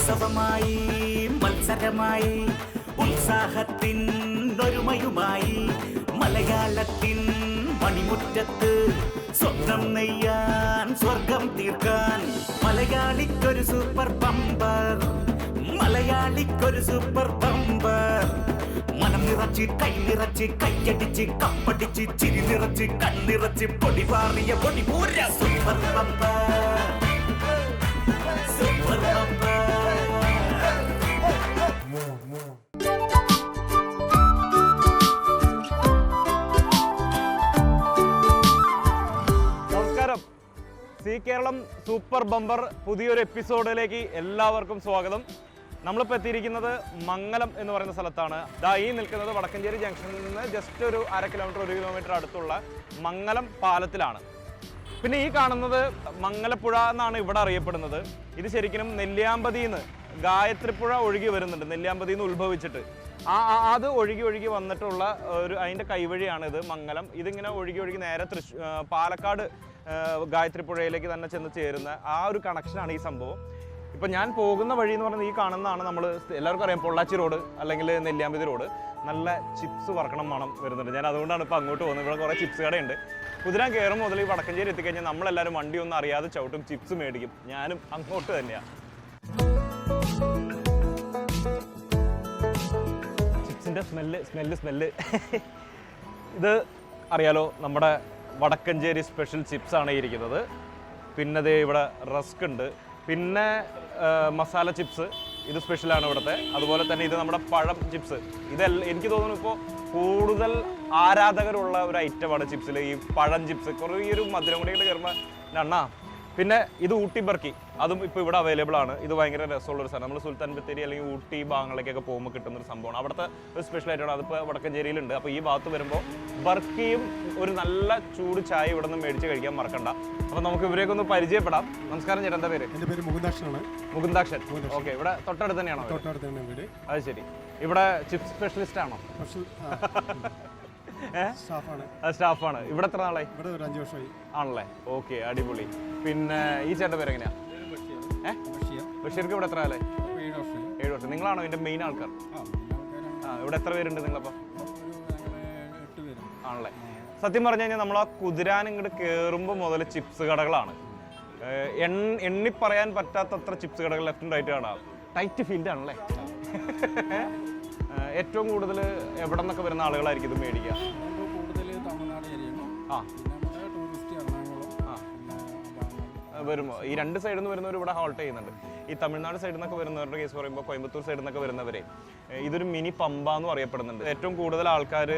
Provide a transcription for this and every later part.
ഉത്സവമായി മത്സരമായി ഉത്സാഹത്തിൻ ഒരുമയുമായി മലയാളത്തിൻ മണിമുറ്റത്ത് സ്വപ്നം നെയ്യാൻ സ്വർഗം തീർക്കാൻ മലയാളിക്കൊരു സൂപ്പർ ബമ്പർ മലയാളിക്കൊരു സൂപ്പർ ബമ്പർ മനം നിറച്ച് കൈ നിറച്ച് കൈയടിച്ച് കപ്പടിച്ച് ചിരി നിറച്ച് കണ്ണിറച്ച് പൊടി പാറിയ പൊടി പൂര സൂപ്പർ ബമ്പർ സൂപ്പർ ബമ്പർ. നമസ്കാരം. സി കേരളം സൂപ്പർ ബമ്പർ പുതിയൊരു എപ്പിസോഡിലേക്ക് എല്ലാവർക്കും സ്വാഗതം. നമ്മളിപ്പോൾ എത്തിയിരിക്കുന്നത് മംഗലം എന്ന് പറയുന്ന സ്ഥലത്താണ്. ഈ നിൽക്കുന്നത് വടക്കഞ്ചേരി ജംഗ്ഷനിൽ നിന്ന് ജസ്റ്റ് ഒരു 1/2 കിലോമീറ്റർ 1 കിലോമീറ്റർ അടുത്തുള്ള മംഗലം പാലത്തിലാണ്. പിന്നെ ഈ കാണുന്നത് മംഗലപ്പുഴ എന്നാണ് ഇവിടെ അറിയപ്പെടുന്നത്. ഇത് ശരിക്കും നെല്ലിയാമ്പതിയിൽ നിന്ന് ഗായത്രിപ്പുഴ ഒഴുകി വരുന്നുണ്ട്. നെല്ലിയാമ്പതിയിൽ നിന്ന് ഉത്ഭവിച്ചിട്ട് അത് ഒഴുകി വന്നിട്ടുള്ള അതിൻ്റെ കൈവഴിയാണ് ഇത് മംഗലം. ഇതിങ്ങനെ ഒഴുകി നേരെ പാലക്കാട് ഗായത്രിപ്പുഴയിലേക്ക് തന്നെ ചെന്ന് ചേരുന്ന ആ ഒരു കണക്ഷനാണ് ഈ സംഭവം. ഇപ്പം ഞാൻ പോകുന്ന വഴി എന്ന് പറയുന്നത് ഈ കാണുന്നതാണ്. നമ്മൾ എല്ലാവർക്കും അറിയാം പൊള്ളാച്ചി റോഡ് അല്ലെങ്കിൽ നെല്ലിയാമ്പതി റോഡ്. നല്ല ചിപ്സ് വറക്കണം മണം വരുന്നുണ്ട്. ഞാൻ അതുകൊണ്ടാണ് ഇപ്പോൾ അങ്ങോട്ട് പോകുന്നത്. ഇവിടെ കുറേ ചിപ്സ് കടയുണ്ട്. കുതിരാൻ കയറും മുതൽ ഈ വടക്കഞ്ചേരി എത്തിക്കഴിഞ്ഞാൽ നമ്മളെല്ലാവരും വണ്ടി ഒന്നും അറിയാതെ ചവിട്ടും ചിപ്സ് മേടിക്കും. ഞാനും അങ്ങോട്ട് തന്നെയാണ്. ചിപ്സിൻ്റെ സ്മെല്ല് ഇത് അറിയാലോ, നമ്മുടെ വടക്കഞ്ചേരി സ്പെഷ്യൽ ചിപ്സാണ് ഇരിക്കുന്നത്. പിന്നെ ദേ ഇവിടെ റസ്ക് ഉണ്ട്, പിന്നെ മസാല ചിപ്സ് ഇത് സ്പെഷ്യലാണ് ഇവിടുത്തെ. അതുപോലെ തന്നെ ഇത് നമ്മുടെ പഴം ചിപ്സ്. ഇതെല്ലാം എനിക്ക് തോന്നുന്നു ഇപ്പോൾ കൂടുതൽ ആരാധകരുള്ള ഒരു ഐറ്റമാണ് ചിപ്സിൽ ഈ പഴം ചിപ്സ്. കുറേ ഈ ഒരു മധുരം കൂടി കയറുമ്പോൾ എണ്ണ. പിന്നെ ഇത് ഊട്ടി ബർക്കി, അതും ഇപ്പോൾ ഇവിടെ അവൈലബിൾ ആണ്. ഇത് ഭയങ്കര രസമുള്ളൊരു സാധനം. നമ്മൾ സുൽത്താൻ ബത്തേരി അല്ലെങ്കിൽ ഊട്ടി ഭാഗങ്ങളിലേക്കൊക്കെ പോകുമ്പോൾ കിട്ടുന്നൊരു സംഭവമാണ്. അവിടുത്തെ ഒരു സ്പെഷ്യൽ ആയിട്ടാണ്. അതിപ്പോൾ വടക്കഞ്ചേരിയിലുണ്ട്. അപ്പോൾ ഈ ഭാഗത്ത് വരുമ്പോൾ ബർക്കിയും ഒരു നല്ല ചൂട് ചായ ഇവിടെ നിന്ന് മേടിച്ച് കഴിക്കാൻ മറക്കണ്ട. അപ്പോൾ നമുക്ക് ഇവരെയൊക്കെ ഒന്ന് പരിചയപ്പെടാം. നമസ്കാരം ചേട്ടാ, എന്താ പേര്? എൻ്റെ പേര് മുകുന്ദാക്ഷനാണ്. മുകുന്ദാക്ഷൻ. ഓക്കെ, ഇവിടെ തൊട്ടടുത്ത് തന്നെയാണോ? തൊട്ടടുത്ത് തന്നെ വീട്. അത് ശരി. ഇവിടെ ചിപ്സ് സ്പെഷ്യലിസ്റ്റ് ആണോ? സ്റ്റാഫാണ്. ഇവിടെ എത്ര നാളായി? ഇവിടെ ഒരു 5 വർഷമായി ആണല്ലേ. ഓക്കെ, അടിപൊളി. പിന്നെ ഈ ചേട്ടൻ്റെ പേര് എങ്ങനെയാ? ബഷീർക്ക് ഇവിടെ എത്ര നാളായി? 7 വർഷം. നിങ്ങളാണോ ഇതിന്റെ മെയിൻ ആൾക്കാർ? ഇവിടെ എത്ര പേരുണ്ട് നിങ്ങളപ്പോൾ? 8 പേര് ആണല്ലേ. സത്യം പറഞ്ഞു കഴിഞ്ഞാൽ നമ്മൾ ആ കുതിരാൻ ഇങ്ങോട്ട് കയറുമ്പോൾ മുതൽ ചിപ്സ് കടകളാണ്. എണ്ണി പറയാൻ പറ്റാത്തത്ര ചിപ്സ് കടകൾ ലെഫ്റ്റ് ആൻഡ് റൈറ്റ് കാണാം. ടൈറ്റ് ഫീൽഡ് ആണല്ലേ. ഏറ്റവും കൂടുതൽ എവിടെ നിന്നൊക്കെ വരുന്ന ആളുകളായിരിക്കും ഇത് മേടിക്കുക? വരുമ്പോൾ ഈ 2 സൈഡിൽ നിന്ന് വരുന്നവർ ഇവിടെ ഹോൾട്ട് ചെയ്യുന്നുണ്ട്. ഈ തമിഴ്നാട് സൈഡിൽ നിന്നൊക്കെ വരുന്നവരുടെ കേസ് പറയുമ്പോൾ കോയമ്പത്തൂർ സൈഡിൽ നിന്നൊക്കെ വരുന്നവരെ ഇതൊരു മിനി പമ്പ എന്ന് അറിയപ്പെടുന്നുണ്ട്. ഏറ്റവും കൂടുതൽ ആൾക്കാർ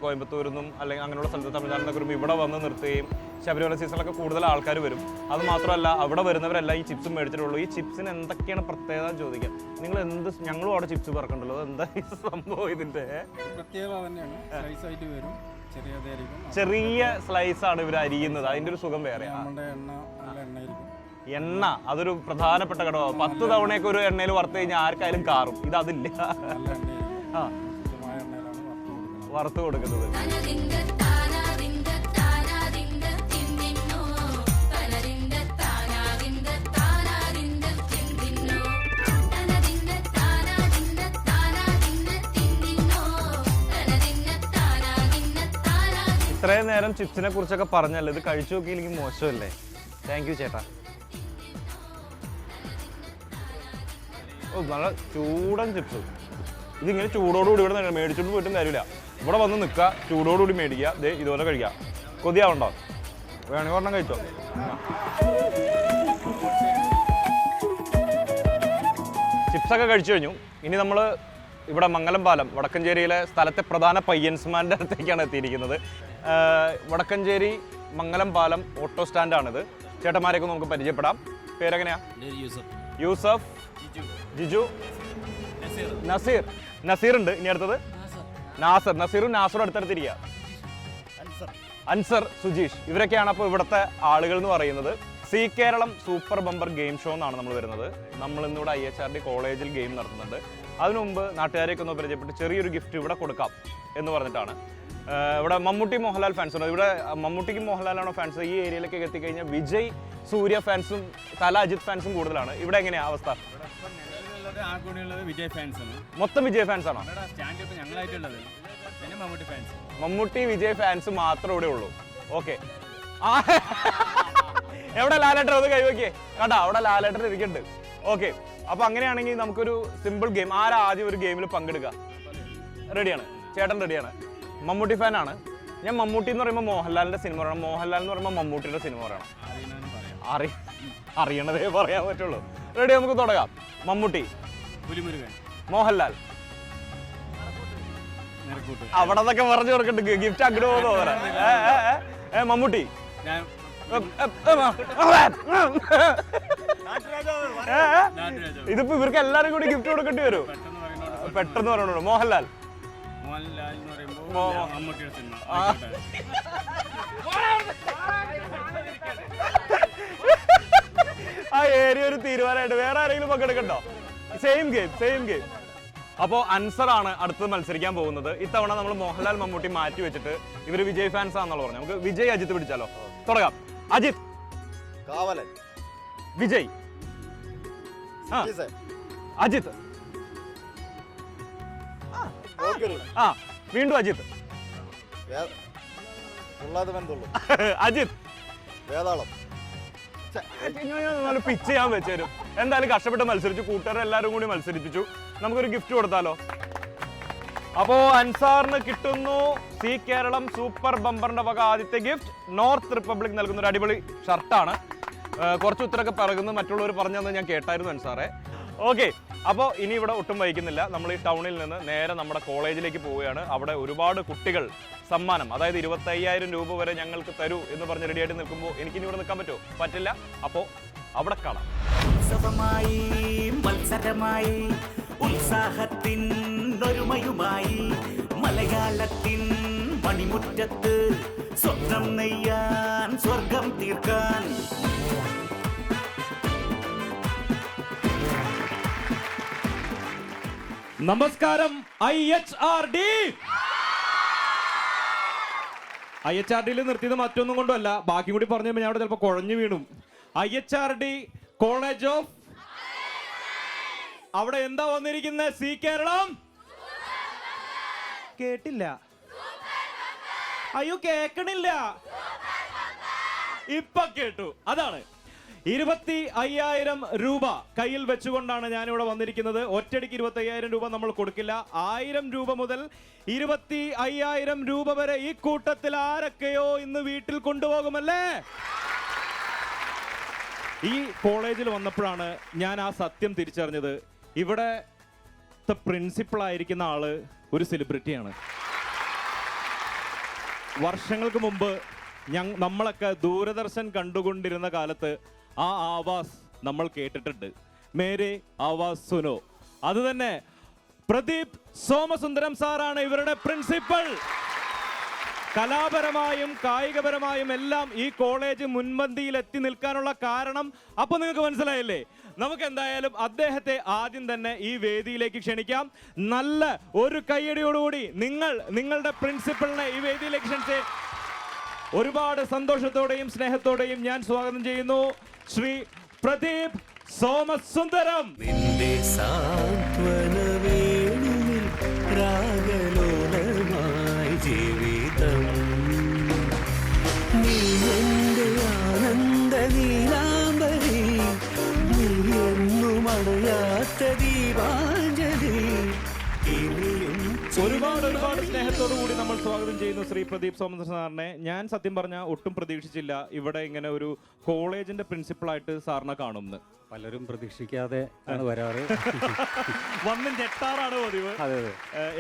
കോയമ്പത്തൂരിൽ നിന്നും അല്ലെങ്കിൽ അങ്ങനെയുള്ള സ്ഥലത്ത് തമിഴ്നാട്ടിൽ നിന്നൊക്കെ വരുമ്പോൾ ഇവിടെ വന്ന് നിർത്തുകയും ശബരിമല സീസണിലൊക്കെ കൂടുതൽ ആൾക്കാർ വരും. അത് മാത്രമല്ല അവിടെ വരുന്നവരെല്ലാം ഈ ചിപ്സും മേടിച്ചിട്ടുള്ളൂ. ഈ ചിപ്സിന് എന്തൊക്കെയാണ് പ്രത്യേകത ചോദിക്കാം. നിങ്ങൾ ഞങ്ങളും അവിടെ ചിപ്സ് പറക്കണ്ടല്ലോ, എന്താ ഈ സംഭവം? ഇതിൻ്റെ പ്രത്യേകത തന്നെയാണ്. ചെറിയ സ്ലൈസ് ആണ് ഇവർ അരിയുന്നത്. അതിൻ്റെ ഒരു സുഖം വേറെ. എണ്ണ അതൊരു പ്രധാനപ്പെട്ട ഘടകമാണ്. 10 തവണയൊക്കെ ഒരു എണ്ണയിൽ വറുത്ത് കഴിഞ്ഞാൽ ആർക്കായാലും കാറും. ഇത് അതില്ല. വറുത്ത് കൊടുക്കുന്നത്. ഇത്രയും നേരം ചിപ്സിനെ കുറിച്ചൊക്കെ പറഞ്ഞല്ലോ, ഇത് കഴിച്ചു നോക്കിയില്ലെങ്കിൽ മോശമല്ലേ? താങ്ക് യു ചേട്ടാ. നല്ല ചൂടൻ ചിപ്സ്. ഇതിങ്ങനെ ചൂടോടുകൂടി ഇവിടെ മേടിച്ചോണ്ട് പോയിട്ടും കാര്യമില്ല. ഇവിടെ വന്ന് നിൽക്കുക, ചൂടോടുകൂടി മേടിക്കുക, ഇതുപോലെ കഴിക്കുക. കൊതിയാവണ്ടോ? വേണമെങ്കിൽ ഒരെണ്ണം കഴിച്ചോ. ചിപ്സൊക്കെ കഴിച്ചു കഴിഞ്ഞു. ഇനി നമ്മൾ ഇവിടെ മംഗലം പാലം വടക്കഞ്ചേരിയിലെ സ്ഥലത്തെ പ്രധാന പയ്യൻസ്മാരുടെ അടുത്തേക്കാണ് എത്തിയിരിക്കുന്നത്. വടക്കഞ്ചേരി മംഗലം പാലം ഓട്ടോ സ്റ്റാൻഡാണിത്. ചേട്ടന്മാരെയൊക്കെ നമുക്ക് പരിചയപ്പെടാം. പേരെങ്ങനെയാ? യൂസഫ്, ജിജു, നസീർ ഉണ്ട്. ഇനി അടുത്തത് നസീറും നാസറും അടുത്തടുത്തിരിക്കുക. അൻസർ, സുജീഷ്. ഇവരൊക്കെയാണ് അപ്പോൾ ഇവിടുത്തെ ആളുകൾ എന്ന് പറയുന്നത്. Zee Keralam super bumper game show എന്നാണ് നമ്മൾ വരുന്നത്. നമ്മൾ ഇന്നിവിടെ IHRD കോളേജിൽ ഗെയിം നടത്തുന്നുണ്ട്. അതിനു മുമ്പ് നാട്ടുകാരെയൊക്കെ ഒന്ന് പരിചയപ്പെട്ട് ചെറിയൊരു ഗിഫ്റ്റ് ഇവിടെ കൊടുക്കാം എന്ന് പറഞ്ഞിട്ടാണ്. ഇവിടെ മമ്മൂട്ടി മോഹൻലാൽ ഫാൻസ് ഉണ്ട്. ഇവിടെ മമ്മൂട്ടിക്കും മോഹൻലാലാണോ ഫാൻസ്? ഈ ഏരിയയിലേക്ക് എത്തിക്കഴിഞ്ഞാൽ വിജയ് സൂര്യ ഫാൻസും തല അജിത് ഫാൻസും കൂടുതലാണ്. ഇവിടെ എങ്ങനെയാണ് അവസ്ഥ? ആകെയുള്ളത് വിജയ് ഫാൻസ് ആണ്. മൊത്തം വിജയ് ഫാൻസ് ആണോ? സ്റ്റാൻഡ് ഇപ്പൊ ഞങ്ങളായിട്ടുള്ളത് പിന്നെ മമ്മൂട്ടി ഫാൻസ്. മമ്മൂട്ടി വിജയ് ഫാൻസ് മാത്രമേ ഇവിടെ ഉള്ളൂ. ഓക്കെ, എവിടെ ലാലേട്ടൻ ഒന്ന് കൈവയ്ക്കേ കേട്ടാ, അവിടെ ലാലേട്ടൻ ഇരിക്കുന്നുണ്ട്. ഓക്കെ, അപ്പൊ അങ്ങനെയാണെങ്കിൽ നമുക്കൊരു സിമ്പിൾ ഗെയിം. ആരാ ആദ്യം ഒരു ഗെയിമിൽ പങ്കെടുക്കുക? റെഡിയാണ്? ചേട്ടൻ റെഡിയാണ്. മമ്മൂട്ടി ഫാനാണ് ഞാൻ. മമ്മൂട്ടി എന്ന് പറയുമ്പോൾ മോഹൻലാലിന്റെ സിനിമ പറയണം, മോഹൻലാൽ എന്ന് പറയുമ്പോൾ മമ്മൂട്ടിയുടെ സിനിമ പറയണം. അറിയണതേ പറയാൻ പറ്റുള്ളൂ. റെഡി, നമുക്ക് തുടങ്ങാം. മമ്മൂട്ടി, മോഹൻലാൽ. അവിടെ നിന്നൊക്കെ പറഞ്ഞു കൊടുക്കണ്ട്, ഗിഫ്റ്റ് അങ്ങോട്ട് പോകുന്നോ പറയാ. മമ്മൂട്ടി, ഇതിപ്പോ ഇവർക്ക് എല്ലാരും കൂടി ഗിഫ്റ്റ് കൊടുക്കേണ്ടി വരും. പെട്ടെന്ന് പറഞ്ഞോളൂ. മോഹൻലാൽ. ആ ഏരിയ ഒരു തീരുമാനമായിട്ട് വേറെ ആരെങ്കിലും പങ്കെടുക്കണ്ടോ? Same game. അപ്പോ അൻസർ ആണ് അടുത്തത് മത്സരിക്കാൻ പോകുന്നത്. ഇത്തവണ നമ്മൾ മോഹൻലാൽ മമ്മൂട്ടി മാറ്റി വെച്ചിട്ട് ഇവര് വിജയ് ഫാൻസ് ആണെന്നുള്ള പറഞ്ഞു. നമുക്ക് വിജയ് അജിത്ത് പിടിച്ചാലോ? തുടങ്ങാം. അജിത്ത്. കാവലൻ. വിജയ്. അജിത്ത്. വീണ്ടും അജിത്ത്. അജിത്ത്. വേതാളം. പിച്ച് ചെയ്യാൻ വെച്ചേരും. എന്തായാലും കഷ്ടപ്പെട്ട് മത്സരിച്ചു, കൂട്ടുകാരെ എല്ലാവരും കൂടി മത്സരിപ്പിച്ചു. നമുക്കൊരു ഗിഫ്റ്റ് കൊടുത്താലോ? അപ്പോ അൻസാറിന് കിട്ടുന്നു സി കേരളം സൂപ്പർ ബമ്പറിന്റെ വക ആദ്യത്തെ ഗിഫ്റ്റ്. നോർത്ത് റിപ്പബ്ലിക് നൽകുന്ന ഒരു അടിപൊളി ഷർട്ടാണ്. കുറച്ച് ഉത്തരമൊക്കെ പറയുന്നത് മറ്റുള്ളവർ പറഞ്ഞതെന്ന് ഞാൻ കേട്ടായിരുന്നു അൻസാറെ. ഓക്കെ, അപ്പോൾ ഇനി ഇവിടെ ഒട്ടും വൈകുന്നില്ല. നമ്മൾ ഈ ടൗണിൽ നിന്ന് നേരെ നമ്മുടെ കോളേജിലേക്ക് പോവുകയാണ്. അവിടെ ഒരുപാട് കുട്ടികൾ സമ്മാനം, അതായത് 25,000 രൂപ വരെ ഞങ്ങൾക്ക് തരൂ എന്ന് പറഞ്ഞ് റെഡിയായിട്ട് നിൽക്കുമ്പോൾ എനിക്കിനി ഇവിടെ നിൽക്കാൻ പറ്റുമോ? പറ്റില്ല. അപ്പോൾ അവിടെ കാണാം. ഉത്സവമായി, മത്സരമായി, ഉത്സാഹത്തിൻ ഒരുമയുമായി, മലയാളത്തിൻ മണിമുറ്റത്ത് സ്വപ്നം നെയ്യാൻ, സ്വർഗം തീർക്കാൻ. നമസ്കാരം. IHRD നിർത്തിയത് മറ്റൊന്നും കൊണ്ടല്ല, ബാക്കി കൂടി പറഞ്ഞു ഞാൻ അവിടെ ചിലപ്പോൾ കുഴഞ്ഞു വീണും. IHRD കോളേജ് ഓഫ്, അവിടെ എന്താ വന്നിരിക്കുന്നത്? സി കേരളം. കേട്ടില്ല? അയ്യോ, കേക്കണില്ല. ഇപ്പൊ കേട്ടു. അതാണ് 25,000 രൂപ കയ്യിൽ വെച്ചുകൊണ്ടാണ് ഞാനിവിടെ വന്നിരിക്കുന്നത്. ഒറ്റയടിക്ക് 25,000 രൂപ നമ്മൾ കൊടുക്കില്ല. 1000 രൂപ മുതൽ 25,000 രൂപ വരെ ഈ കൂട്ടത്തിൽ ആരൊക്കെയോ ഇന്ന് വീട്ടിൽ കൊണ്ടുപോകുമല്ലേ? ഈ കോളേജിൽ വന്നപ്പോഴാണ് ഞാൻ ആ സത്യം തിരിച്ചറിഞ്ഞത്. ഇവിടെ പ്രിൻസിപ്പൾ ആയിരിക്കുന്ന ആള് ഒരു സെലിബ്രിറ്റിയാണ്. വർഷങ്ങൾക്ക് മുമ്പ് നമ്മളൊക്കെ ദൂരദർശൻ കണ്ടുകൊണ്ടിരുന്ന കാലത്ത് ആ ആവാസ് നമ്മൾ കേട്ടിട്ടുണ്ട്. മേരെ ആവാസ് സുനോ. അത് തന്നെ പ്രദീപ് സോമസുന്ദരം സാറാണ് ഇവരുടെ പ്രിൻസിപ്പൽ. കലാപരമായും കായികപരമായും എല്ലാം ഈ കോളേജ് മുൻപന്തിയിൽ എത്തി നിൽക്കാനുള്ള കാരണം അപ്പൊ നിങ്ങൾക്ക് മനസ്സിലായില്ലേ? നമുക്ക് എന്തായാലും അദ്ദേഹത്തെ ആദ്യം തന്നെ ഈ വേദിയിലേക്ക് ക്ഷണിക്കാം. നല്ല ഒരു കയ്യടിയോടുകൂടി നിങ്ങളുടെ പ്രിൻസിപ്പലിനെ ഈ വേദിയിലേക്ക് ക്ഷണിച്ച് ഒരുപാട് സന്തോഷത്തോടെയും സ്നേഹത്തോടെയും ഞാൻ സ്വാഗതം ചെയ്യുന്നു ശ്രീ പ്രദീപ് സോമസുന്ദരം. നിന്റെ സാന്ത്വന വേണുവിൽ രാഗലോലമായി ജീവിതം, നീ എന്റെ ആനന്ദ നീലാംബരി, നീ എന്നും അണയാത്ത ദീപാഞ്ജലി. ഒരുപാട് സ്നേഹത്തോടു കൂടി നമ്മൾ സ്വാഗതം ചെയ്യുന്നു ശ്രീ പ്രദീപ് സോമസുന്ദരം സാറിനെ. ഞാൻ സത്യം പറഞ്ഞാൽ ഒട്ടും പ്രതീക്ഷിച്ചില്ല ഇവിടെ ഇങ്ങനെ ഒരു കോളേജിന്റെ പ്രിൻസിപ്പളായിട്ട് സാറിനെ കാണുമെന്ന്. പലരും പ്രതീക്ഷിക്കാതെ ആണ് വരാറ്. വന്ന് ഞെട്ടാറാണ് പതിവ്. അതെ.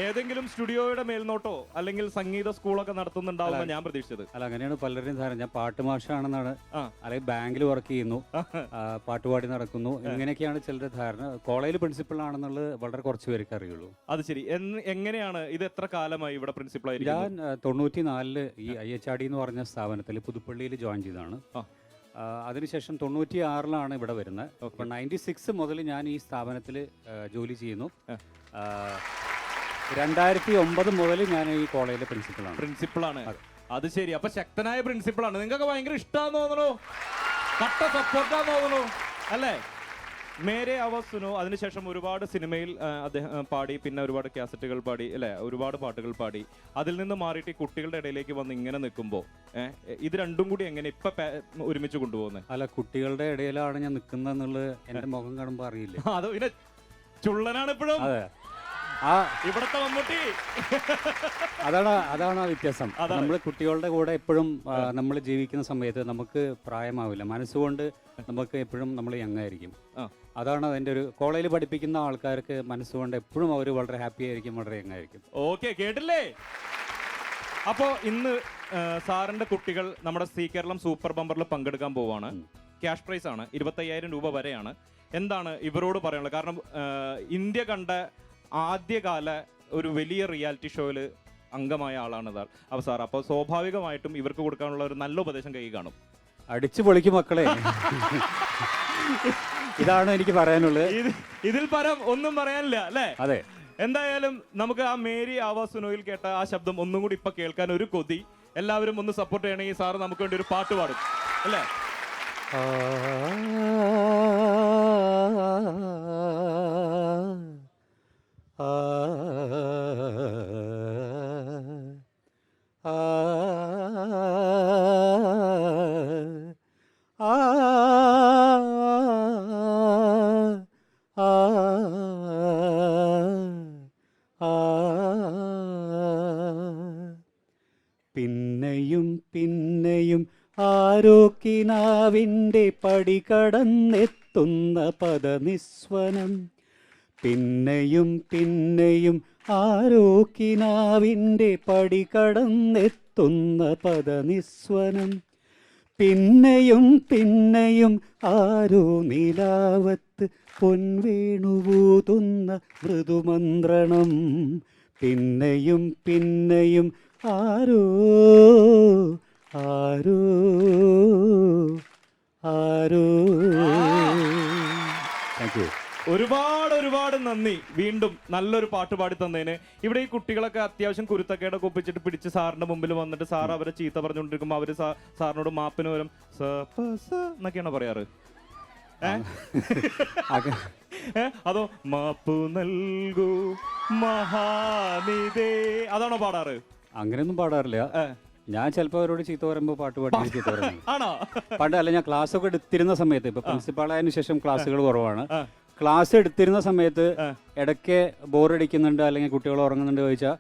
ഏതെങ്കിലും സ്റ്റുഡിയോയുടെ മേൽനോട്ടോ അല്ലെങ്കിൽ സംഗീത സ്കൂളൊക്കെ നടത്തുന്നുണ്ടാവുന്ന ഞാൻ പ്രതീക്ഷിച്ചത്. അല്ല, അങ്ങനെയാണ് പലരും ധാരണ. ഞാൻ പാട്ട് മാഷാണെന്നാണ്, അല്ലെങ്കിൽ ബാങ്കിൽ വർക്ക് ചെയ്യുന്നു, പാട്ടുപാടി നടക്കുന്നു, ഇങ്ങനെയൊക്കെയാണ് ചിലരുടെ ധാരണ. കോളേജിൽ പ്രിൻസിപ്പൾ ആണെന്നുള്ളത് വളരെ കുറച്ച് പേർക്ക് അറിയുള്ളൂ. അത് ശരി. എങ്ങനെയാണ് ഇത്? എത്ര കാലമായി ഇവിടെ പ്രിൻസിപ്പൾ ആയിരിക്കും? ഞാൻ 94 ഈ IHRD എന്ന് പറഞ്ഞ സ്ഥാപനത്തിൽ പുതുപ്പള്ളിയിൽ ജോയിൻ ചെയ്തതാണ്. അതിനുശേഷം 96 ഇവിടെ വരുന്നത്. അപ്പോൾ 96 മുതൽ ഞാൻ ഈ സ്ഥാപനത്തിൽ ജോലി ചെയ്യുന്നു. 2009 മുതൽ ഞാൻ ഈ കോളേജിലെ പ്രിൻസിപ്പളാണ്. അത് ശരി. അപ്പൊ ശക്തനായ പ്രിൻസിപ്പളാണ്. നിങ്ങൾക്ക് ഭയങ്കര ഇഷ്ടമാണെന്ന് തോന്നുന്നു, കട്ട സപ്പോർട്ടാന്ന് തോന്നുന്നു അല്ലേ? മേരെ ആവാസ് സുനോ അതിനുശേഷം ഒരുപാട് സിനിമയിൽ അദ്ദേഹം പാടി, പിന്നെ ഒരുപാട് കാസറ്റുകൾ പാടി അല്ലേ, ഒരുപാട് പാട്ടുകൾ പാടി. അതിൽ നിന്ന് മാറിയിട്ട് ഈ കുട്ടികളുടെ ഇടയിലേക്ക് വന്ന് ഇങ്ങനെ നിൽക്കുമ്പോൾ ഇത് രണ്ടും കൂടി എങ്ങനെ ഇപ്പൊ ഒരുമിച്ച് കൊണ്ടുപോകുന്നത്? അല്ല, കുട്ടികളുടെ ഇടയിലാണ് ഞാൻ നിൽക്കുന്നതെന്നുള്ളത് എൻ്റെ മുഖം കാണുമ്പോൾ അറിയില്ല. അത് പിന്നെ ചുള്ളനാണ് ഇപ്പോഴും. അതെ, ആ ഇവിടത്തെ മമ്മൂട്ടി. അതാണ് ആ വ്യത്യാസം. നമ്മൾ കുട്ടികളുടെ കൂടെ എപ്പോഴും നമ്മൾ ജീവിക്കുന്ന സമയത്ത് നമുക്ക് പ്രായമാവില്ല, മനസ്സുകൊണ്ട് നമുക്ക് എപ്പോഴും നമ്മൾ യങ് ആയിരിക്കും. അതാണ് അതിൻ്റെ ഒരു കോളേജിൽ പഠിപ്പിക്കുന്ന ആൾക്കാർക്ക് മനസ്സുകൊണ്ട് എപ്പോഴും അവർ വളരെ ഹാപ്പി ആയിരിക്കും, വളരെ യങ് ആയിരിക്കും. ഓക്കെ, കേട്ടില്ലേ? അപ്പോൾ ഇന്ന് സാറിന്റെ കുട്ടികൾ നമ്മുടെ സീ കേരളം സൂപ്പർ ബമ്പറിൽ പങ്കെടുക്കാൻ പോവാണ്. ക്യാഷ് പ്രൈസ് ആണ്, 25,000 രൂപ വരെയാണ്. എന്താണ് ഇവരോട് പറയാനുള്ളത്? കാരണം ഇന്ത്യ കണ്ട ആദ്യകാല ഒരു വലിയ റിയാലിറ്റി ഷോയിൽ അംഗമായ ആളാണ് അപ്പോൾ സാർ. അപ്പോൾ സ്വാഭാവികമായിട്ടും ഇവർക്ക് കൊടുക്കാനുള്ള ഒരു നല്ല ഉപദേശം കൈ കാണും. അടിച്ചു പൊളിക്കും മക്കളെ. ഇതാണ് എനിക്ക് പറയാനുള്ളത്. ഇതിൽ പരം ഒന്നും പറയാനില്ല അല്ലേ? അതെ. എന്തായാലും നമുക്ക് ആ മേരി ആവാസ് സുനോയിൽ കേട്ട ആ ശബ്ദം ഒന്നും കൂടി ഇപ്പൊ കേൾക്കാൻ ഒരു കൊതി. എല്ലാവരും ഒന്ന് സപ്പോർട്ട് ചെയ്യണമെങ്കിൽ സാറ് നമുക്ക് വേണ്ടി ഒരു പാട്ട് പാടും അല്ലേ? പിന്നെയും പിന്നെയും ആരോക്കിനാവിൻ്റെ പടി കടന്നെത്തുന്ന പദനിസ്വനം. പിന്നെയും പിന്നെയും ആരോക്കിനാവിൻ്റെ പടി കടന്നെത്തുന്ന പദനിസ്വനം. പിന്നെയും പിന്നെയും ആരോ നിലാവത്ത് പൊൻവേണുവൂതുന്ന മൃദുമന്ത്രണം. പിന്നെയും പിന്നെയും ആരോ ആരോ ആരോ. Thank you. ഒരുപാട് നന്ദി. വീണ്ടും നല്ലൊരു പാട്ട് പാടി തന്നതിന്. ഇവിടെ ഈ കുട്ടികളൊക്കെ അത്യാവശ്യം കുരുത്തക്കേടൊക്കെ ഒപ്പിച്ചിട്ട് പിടിച്ച് സാറിന്റെ മുമ്പിൽ വന്നിട്ട് സാർ അവരെ ചീത്ത പറഞ്ഞുകൊണ്ടിരിക്കുമ്പോൾ അവര് സാറിനോട് മാപ്പിന് പകരം എന്നൊക്കെയാണോ പറയാറ്? അതോ മാപ്പു നൽകൂ മഹാനിധേ അതാണോ പാടാറ്? അങ്ങനെയൊന്നും പാടാറില്ല. ഞാൻ ചിലപ്പോൾ അവരോട് ചീത്ത പറയുമ്പോൾ പാട്ട് പാടി ചീത്ത പറയുന്നത് ആണോ? പണ്ട് അല്ല, ഞാൻ ക്ലാസ് ഒക്കെ എടുത്തിരുന്ന സമയത്ത്, ഇപ്പൊ പ്രിൻസിപ്പാളായതിനു ശേഷം ക്ലാസ്സുകൾ കുറവാണ്. ക്ലാസ് എടുത്തിരുന്ന സമയത്ത് ഇടയ്ക്ക് ബോറടിക്കുന്നുണ്ട് അല്ലെങ്കിൽ കുട്ടികൾ ഉറങ്ങുന്നുണ്ട് ചോദിച്ചാൽ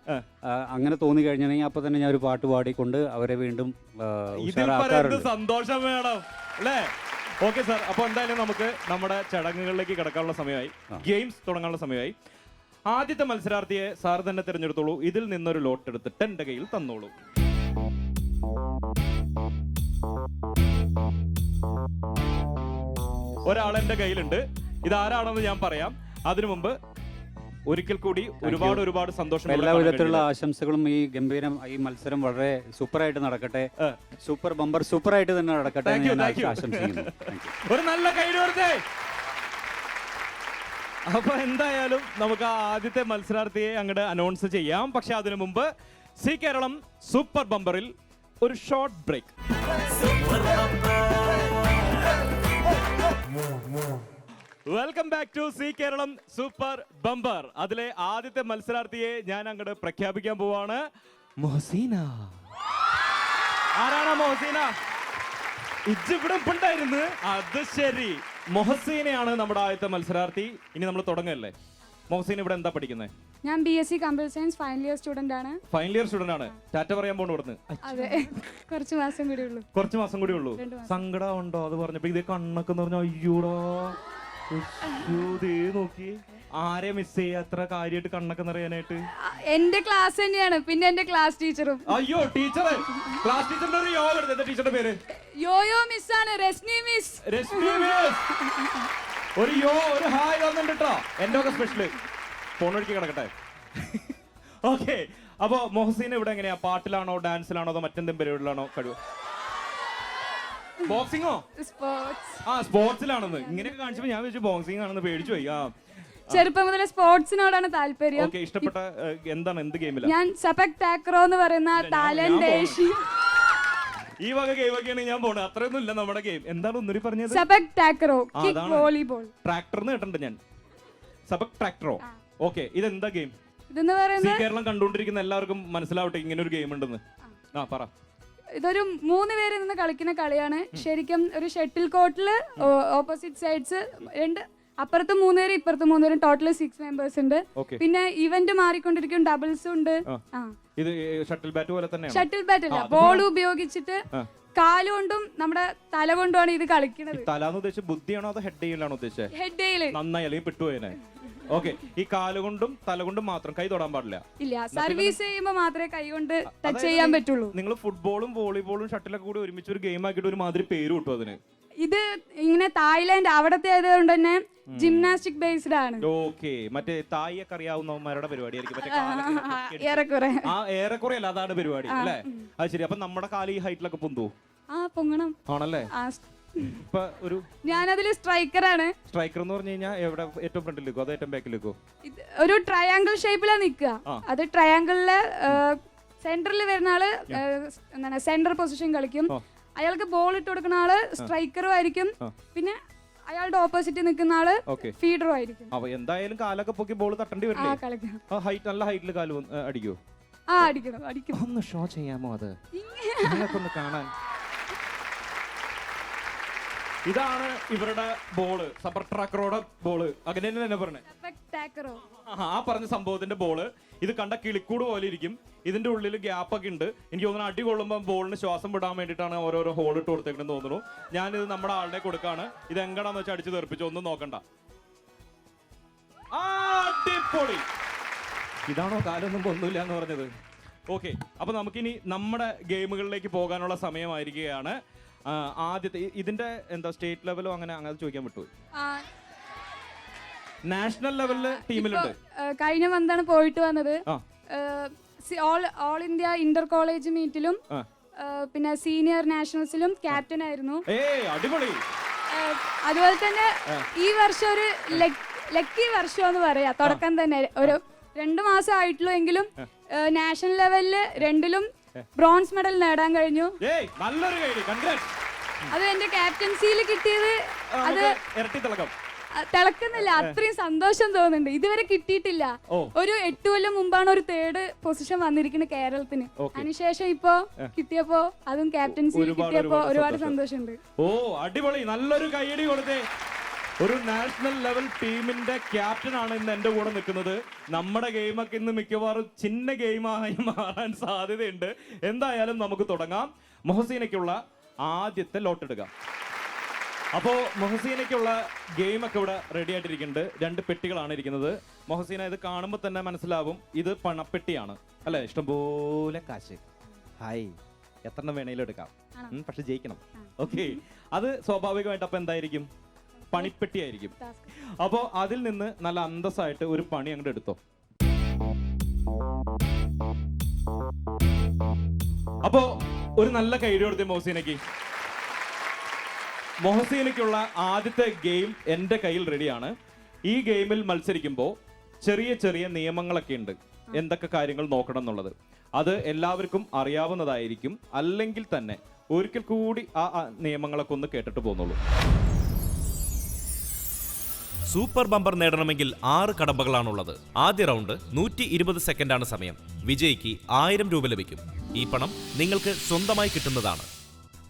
അങ്ങനെ തോന്നി കഴിഞ്ഞാണെങ്കിൽ അപ്പൊ തന്നെ ഞാൻ ഒരു പാട്ട് പാടിക്കൊണ്ട് അവരെ വീണ്ടും സന്തോഷം വേണം അല്ലേ? ഓക്കെ സാർ, അപ്പൊ എന്തായാലും നമുക്ക് നമ്മുടെ ചടങ്ങുകളിലേക്ക് കിടക്കാനുള്ള സമയമായി, ഗെയിംസ് തുടങ്ങാനുള്ള സമയമായി. ആദ്യത്തെ മത്സരാർത്ഥിയെ സാർ തന്നെ തിരഞ്ഞെടുത്തോളൂ. ഇതിൽ നിന്നൊരു ലോട്ട് എടുത്തിട്ട് എന്റെ കയ്യിൽ തന്നോളൂ. ഒരാളെന്റെ കയ്യിലുണ്ട്. ഇതാരാണെന്ന് ഞാൻ പറയാം. അതിനു മുമ്പ് ഒരിക്കൽ കൂടി ഒരുപാട് സന്തോഷം. എല്ലാവിധത്തിലുള്ള ആശംസകളും. ഈ ഗംഭീരം, ഈ മത്സരം വളരെ സൂപ്പറായിട്ട് നടക്കട്ടെ. സൂപ്പർ ബമ്പർ സൂപ്പറായിട്ട് തന്നെ നടക്കട്ടെ. ആശംസിക്കുന്നു. ഒരു നല്ല കൈയ്യടി. അപ്പൊ എന്തായാലും നമുക്ക് ആ ആദ്യത്തെ മത്സരാർത്ഥിയെ അങ്ങോട്ട് അനൗൺസ് ചെയ്യാം. പക്ഷെ അതിനു മുമ്പ് സീ കേരളം സൂപ്പർ ബമ്പറിൽ ഒരു short break. Welcome back to Zee Keralam super bumper. അതിലെ ആദ്യത്തെ മത്സരാർത്ഥിയെ ഞാൻ അങ്ങോട്ട് പ്രഖ്യാപിക്കാൻ പോവാണ്. മൊഹസീന. ആരാണ് മൊഹസീന? ഇവിടെ ഉണ്ടായിരുന്നു. അത് ശരി, മൊഹസീനയാണ് നമ്മുടെ ആദ്യത്തെ മത്സരാർത്ഥി. ഇനി നമ്മൾ തുടങ്ങല്ലേ? മൊഹസീന ഇവിടെ എന്താ പഠിക്കുന്നത്? ഞാൻ BSc computer science final year student ആണ്. ഫൈനൽ ഇയർ സ്റ്റുഡന്റ് ആണ്. ടാറ്റ പറയാൻ പോണു ഇവിടുന്ന്. അതെ, കുറച്ച് മാസം കൂടി ഉള്ളൂ. സങ്കടം ഉണ്ടോ അത് പറഞ്ഞപ്പോ? ഇത് കണ്ണൊക്കെ പറഞ്ഞ അയ്യോടാ നോക്കി ആരെ മിസ് ചെയ്യാ അത്ര കാര്യമായിട്ട് കണ്ണൊക്കെ നിറയാനായിട്ട്? എന്റെ ക്ലാസ് തന്നെയാണ്, പിന്നെ എന്റെ ക്ലാസ് ടീച്ചറും. അയ്യോ, ടീച്ചറ്, ക്ലാസ് ടീച്ചറിന്റെ ഒരു യോ എടുത്ത ടീച്ചറുടെ പേര് യോയോ മിസ് ആണ്. രശ്മി മിസ്. ഒരു യോ, ഒരു ഹായ് വന്നിട്ടോ. എന്റെ ഒക്കെ സ്പെഷ്യല് ഫോൺ വഴിക്ക് കിടക്കട്ടെ. ഓക്കെ, അപ്പൊ മൊഹസീന ഇവിടെ എങ്ങനെയാ? പാട്ടിലാണോ, ഡാൻസിലാണോ, അതോ മറ്റെന്തെങ്കിലും പരിപാടിയിലാണോ കഴിവ്? ബോക്സിങ്ങോ? സ്പോർട്സിലാണെന്ന് ഇങ്ങനെയൊക്കെ കാണിച്ചപ്പോ ഞാൻ വിചാരിച്ചു ബോക്സിംഗ് ആണെന്ന്, പേടിച്ചു പോയി. ചെറുപ്പം മുതലേ സ്പോർട്സിനോടാണ് താല്പര്യം. ഇഷ്ടപ്പെട്ട എന്താണ്, എന്ത് ഗെയിമിലാണ്? ഞാൻ സപക് ടാക്രോ എന്ന് പറയുന്ന ടാലന്റ് ഈ വക ഗെയിമൊക്കെയാണ് ഞാൻ പോണത്. അത്രയൊന്നും ഇല്ല നമ്മുടെ ഗെയിം. എന്താണ് ഒന്നുകൂടി പറഞ്ഞത്? സബക് ടാക്കറോ, ആ, കിക്ക് അതാണ്. വോളിബോൾ. ട്രാക്ടർന്ന് കേട്ടിട്ടുണ്ട് ഞാൻ. സബക് ട്രാക്ടറോ? ഓക്കെ, ഇതെന്താ ഗെയിം? ഇതെന്ന് പറയുന്നത് കേരളം കണ്ടുകൊണ്ടിരിക്കുന്ന എല്ലാവർക്കും മനസ്സിലാവട്ടെ ഇങ്ങനെ ഒരു ഗെയിം ഉണ്ടെന്ന്. ആ പറ. ഇതൊരു 3 പേര് നിന്ന് കളിക്കുന്ന കളിയാണ്. ശരിക്കും ഒരു ഷട്ടിൽ കോർട്ടില് ഓപ്പോസിറ്റ് സൈഡ്സ് അപ്പുറത്ത് 3 പേര് ഇപ്പുറത്ത് 3 പേരും, ടോട്ടൽ 6 മെമ്പേഴ്സ് ഉണ്ട്. പിന്നെ ഇവന്റ് മാറിക്കൊണ്ടിരിക്കും, ഡബിൾസും ഉണ്ട്. ഇത് ഷട്ടിൽ ബാറ്റ് പോലെ തന്നെയാണ്. ഷട്ടിൽ ബാറ്റ് അല്ല, ബോൾ ഉപയോഗിച്ചിട്ട് കാലുകൊണ്ടും നമ്മുടെ തല കൊണ്ടുമാണ് ഇത് കളിക്കുന്നത്. തലാന്ന് ഉദ്ദേശിച്ച ബുദ്ധിയാണോ അതോ ഹെഡ് ചെയ്യലാണോ ഉദ്ദേശിച്ചത്? ഹെഡ് ചെയ്യല്. നന്നായി, അല്ലെങ്കിൽ പെട്ടുപോയനെ. ഓക്കെ, ഈ കാലുകൊണ്ടും തലകൊണ്ടും മാത്രം, കൈ തൊടാൻ പാടില്ല. ഇല്ല, സർവീസ് ചെയ്യുമ്പോൾ മാത്രമേ കൈ കൊണ്ട് ടച്ച് ചെയ്യാൻ പറ്റുള്ളൂ. നിങ്ങൾ ഫുട്ബോളും വോളിബോളും ഷട്ടിലൊക്കെ കൂടി ഒരുമിച്ച് ഒരു ഗെയിം ആക്കിയിട്ട് ഒരു മാതിരി പേര് കിട്ടും അതിന്. ഇത് ഇങ്ങനെ തായ്ലാന്റ് അവിടത്തെ ആയതുകൊണ്ട് തന്നെ ജിംനാസ്റ്റിക് ബേസ്ഡ് ആണ്. ഓക്കെ, മറ്റേ തായൊക്കെ അറിയാവുന്നവന്മാരുടെ പരിപാടിയായിരിക്കും. ഏറെക്കുറെ അല്ല, അതാണ് പരിപാടി അല്ലേ? അത് ശരി. അപ്പൊ നമ്മുടെ കാല് ഈ ഹൈറ്റിലൊക്കെ പൊന്തോ? പൊങ്ങണം ആണല്ലേ? ഇപ്പൊ ഒരു ഞാനതില് സ്ട്രൈക്കറാണ്. സ്ട്രൈക്കർ എന്ന് പറഞ്ഞു കഴിഞ്ഞാൽ എവിടെ? ഏറ്റവും ഫ്രണ്ടിലേക്കോ അതോ ഏറ്റവും ബാക്കിലേക്കോ? ഒരു ട്രയാങ്കിൾ ഷേപ്പിലാണ് നിൽക്കുക. അത് ട്രയാങ്കിളിലെ സെന്ററിൽ വരുന്ന ആള് എന്താണ് സെന്റർ പൊസിഷൻ കളിക്കും. അയാൾക്ക് ബോൾ ഇട്ട് കൊടുക്കുന്ന ആള് സ്ട്രൈക്കറും ആയിരിക്കും. പിന്നെ അയാളുടെ ഓപ്പോസിറ്റ് നിൽക്കുന്ന ആള് ഫീഡറും ആയിരിക്കും. അപ്പൊ എന്തായാലും കാലൊക്കെ പൊക്കി ബോൾ തട്ടേണ്ടി വരില്ലേ? നല്ല ഹൈറ്റിൽ കാല് അടിക്കോ? അടിക്കണം. ഒന്ന് ഷോ ചെയ്യാമോ അത്? നിങ്ങൾക്കൊന്ന് കാണാൻ. ഇതാണ് ഇവരുടെ ബോള്, സബക് ട്രാക്കറോടെ ബോള്. അങ്ങനെ തന്നെ പറഞ്ഞേ, ആ പറഞ്ഞ സംഭവത്തിന്റെ ബോള്. ഇത് കണ്ട കിളിക്കൂട് പോലെ ഇരിക്കും. ഇതിന്റെ ഉള്ളിൽ ഗ്യാപ്പ് ഒക്കെ ഉണ്ട്. എനിക്ക് തോന്നുന്നു അടി കൊള്ളുമ്പോൾ ബോളിന് ശ്വാസം വിടാൻ വേണ്ടിയിട്ടാണ് ഓരോരോ ഹോൾ ഇട്ട് കൊടുത്തേക്കണെന്ന് തോന്നുന്നു. ഞാനിത് നമ്മുടെ ആളുടെ കൊടുക്കാണ്. ഇത് എങ്ങടാന്ന് വെച്ചാൽ അടിച്ച് തെറിപ്പിച്ചു, ഒന്നും നോക്കണ്ട. അടിപൊളി. ഇതാണോ കാലൊന്നും ഒന്നുമില്ല എന്ന് പറഞ്ഞത്? ഓക്കെ, അപ്പൊ നമുക്കിനി നമ്മുടെ ഗെയിമുകളിലേക്ക് പോകാനുള്ള സമയമായിരിക്കുകയാണ്. ആദ്യത്തെ ഇതിന്റെ എന്താ സ്റ്റേറ്റ് ലെവലോ അങ്ങനെ ചോദിക്കാൻ വിട്ടു. നാഷണൽ ലെവലില് ടീമിലുണ്ട്. കഴിഞ്ഞ മന്താണ് പോയിട്ട് വന്നത്. ഓൾ ഇന്ത്യ ഇന്റർ കോളേജ് മീറ്റിലും പിന്നെ സീനിയർ നാഷണൽസിലും ക്യാപ്റ്റൻ ആയിരുന്നു. അടിപൊളി. അതുപോലെ തന്നെ ഈ വർഷം ഒരു ലക്കി വർഷം എന്ന് പറയാ. തുടക്കം തന്നെ ഒരു 2 മാസം ആയിട്ടുള്ളൂ എങ്കിലും നാഷണൽ ലെവലില് 2ലും ബ്രോൺസ് മെഡൽ നേടാൻ കഴിഞ്ഞു. അത് എന്റെ ക്യാപ്റ്റൻസിയിൽ കിട്ടിയത്. അത് തിളക്കുന്നില്ല, അത്രയും സന്തോഷം തോന്നുന്നുണ്ട്. ഇതുവരെ കിട്ടിയിട്ടില്ല. ഒരു 8 കൊല്ലം മുമ്പാണ് ഒരു 3rd പൊസിഷൻ വന്നിരിക്കുന്നത് കേരളത്തിന്. അതിനുശേഷം ഇപ്പോ കിട്ടിയപ്പോ, അതും ക്യാപ്റ്റൻസി കിട്ടിയപ്പോ ഒരുപാട് സന്തോഷമുണ്ട്. ഓ അടിപൊളി, നല്ലൊരു കൈയടി കൊടുത്തേ. ഒരു നാഷണൽ ലെവൽ ടീമിന്റെ ക്യാപ്റ്റൻ ആണ് ഇന്ന് എന്റെ കൂടെ നിൽക്കുന്നത്. നമ്മുടെ ഗെയിമൊക്കെ ഇന്ന് മിക്കവാറും ചിന്ന ഗെയിമായി മാറാൻ സാധ്യതയുണ്ട്. എന്തായാലും നമുക്ക് തുടങ്ങാം. മൊഹസീനയ്ക്കുള്ള ആദ്യത്തെ ലോട്ട് എടുക്കാം. അപ്പോൾ മൊഹസീനയ്ക്കുള്ള ഗെയിമൊക്കെ ഇവിടെ റെഡി ആയിട്ടിരിക്കുന്നുണ്ട്. 2 പെട്ടികളാണ് ഇരിക്കുന്നത്. മൊഹസീന, ഇത് കാണുമ്പോൾ തന്നെ മനസ്സിലാവും ഇത് പണപ്പെട്ടിയാണ് അല്ലേ? ഇഷ്ടംപോലെ കാശ്. ഹായ്, എത്രണ്ണം വേണേലും എടുക്കാം, പക്ഷെ ജയിക്കണം. ഓക്കെ, അത് സ്വാഭാവികമായിട്ട് അപ്പൊ എന്തായിരിക്കും? പണിപ്പെട്ടിയായിരിക്കും. അപ്പോൾ അതിൽ നിന്ന് നല്ല അന്തസ്സായിട്ട് ഒരു പണി അങ്ങോട്ട് എടുത്തോ. അപ്പോ ഒരു നല്ല കൈയ്യടി കൊടുത്തേ മൊഹസീനയ്ക്ക്. മൊഹസീനയ്ക്കുള്ള ആദ്യത്തെ ഗെയിം എൻ്റെ കയ്യിൽ റെഡിയാണ്. ഈ ഗെയിമിൽ മത്സരിക്കുമ്പോൾ ചെറിയ ചെറിയ നിയമങ്ങളൊക്കെ ഉണ്ട്, എന്തൊക്കെ കാര്യങ്ങൾ നോക്കണം എന്നുള്ളത്. അത് എല്ലാവർക്കും അറിയാവുന്നതായിരിക്കും. അല്ലെങ്കിൽ തന്നെ ഒരിക്കൽ കൂടി ആ നിയമങ്ങളൊക്കെ ഒന്ന് കേട്ടിട്ട് പോന്നോളൂ. Super bumper നേടണമെങ്കിൽ 6 കടമ്പകളാണുള്ളത്. ആദ്യ റൗണ്ട് 120 സെക്കൻഡാണ് സമയം. വിജയിക്ക് 1000 രൂപ ലഭിക്കും. ഈ പണം നിങ്ങൾക്ക് സ്വന്തമായി കിട്ടുന്നതാണ്.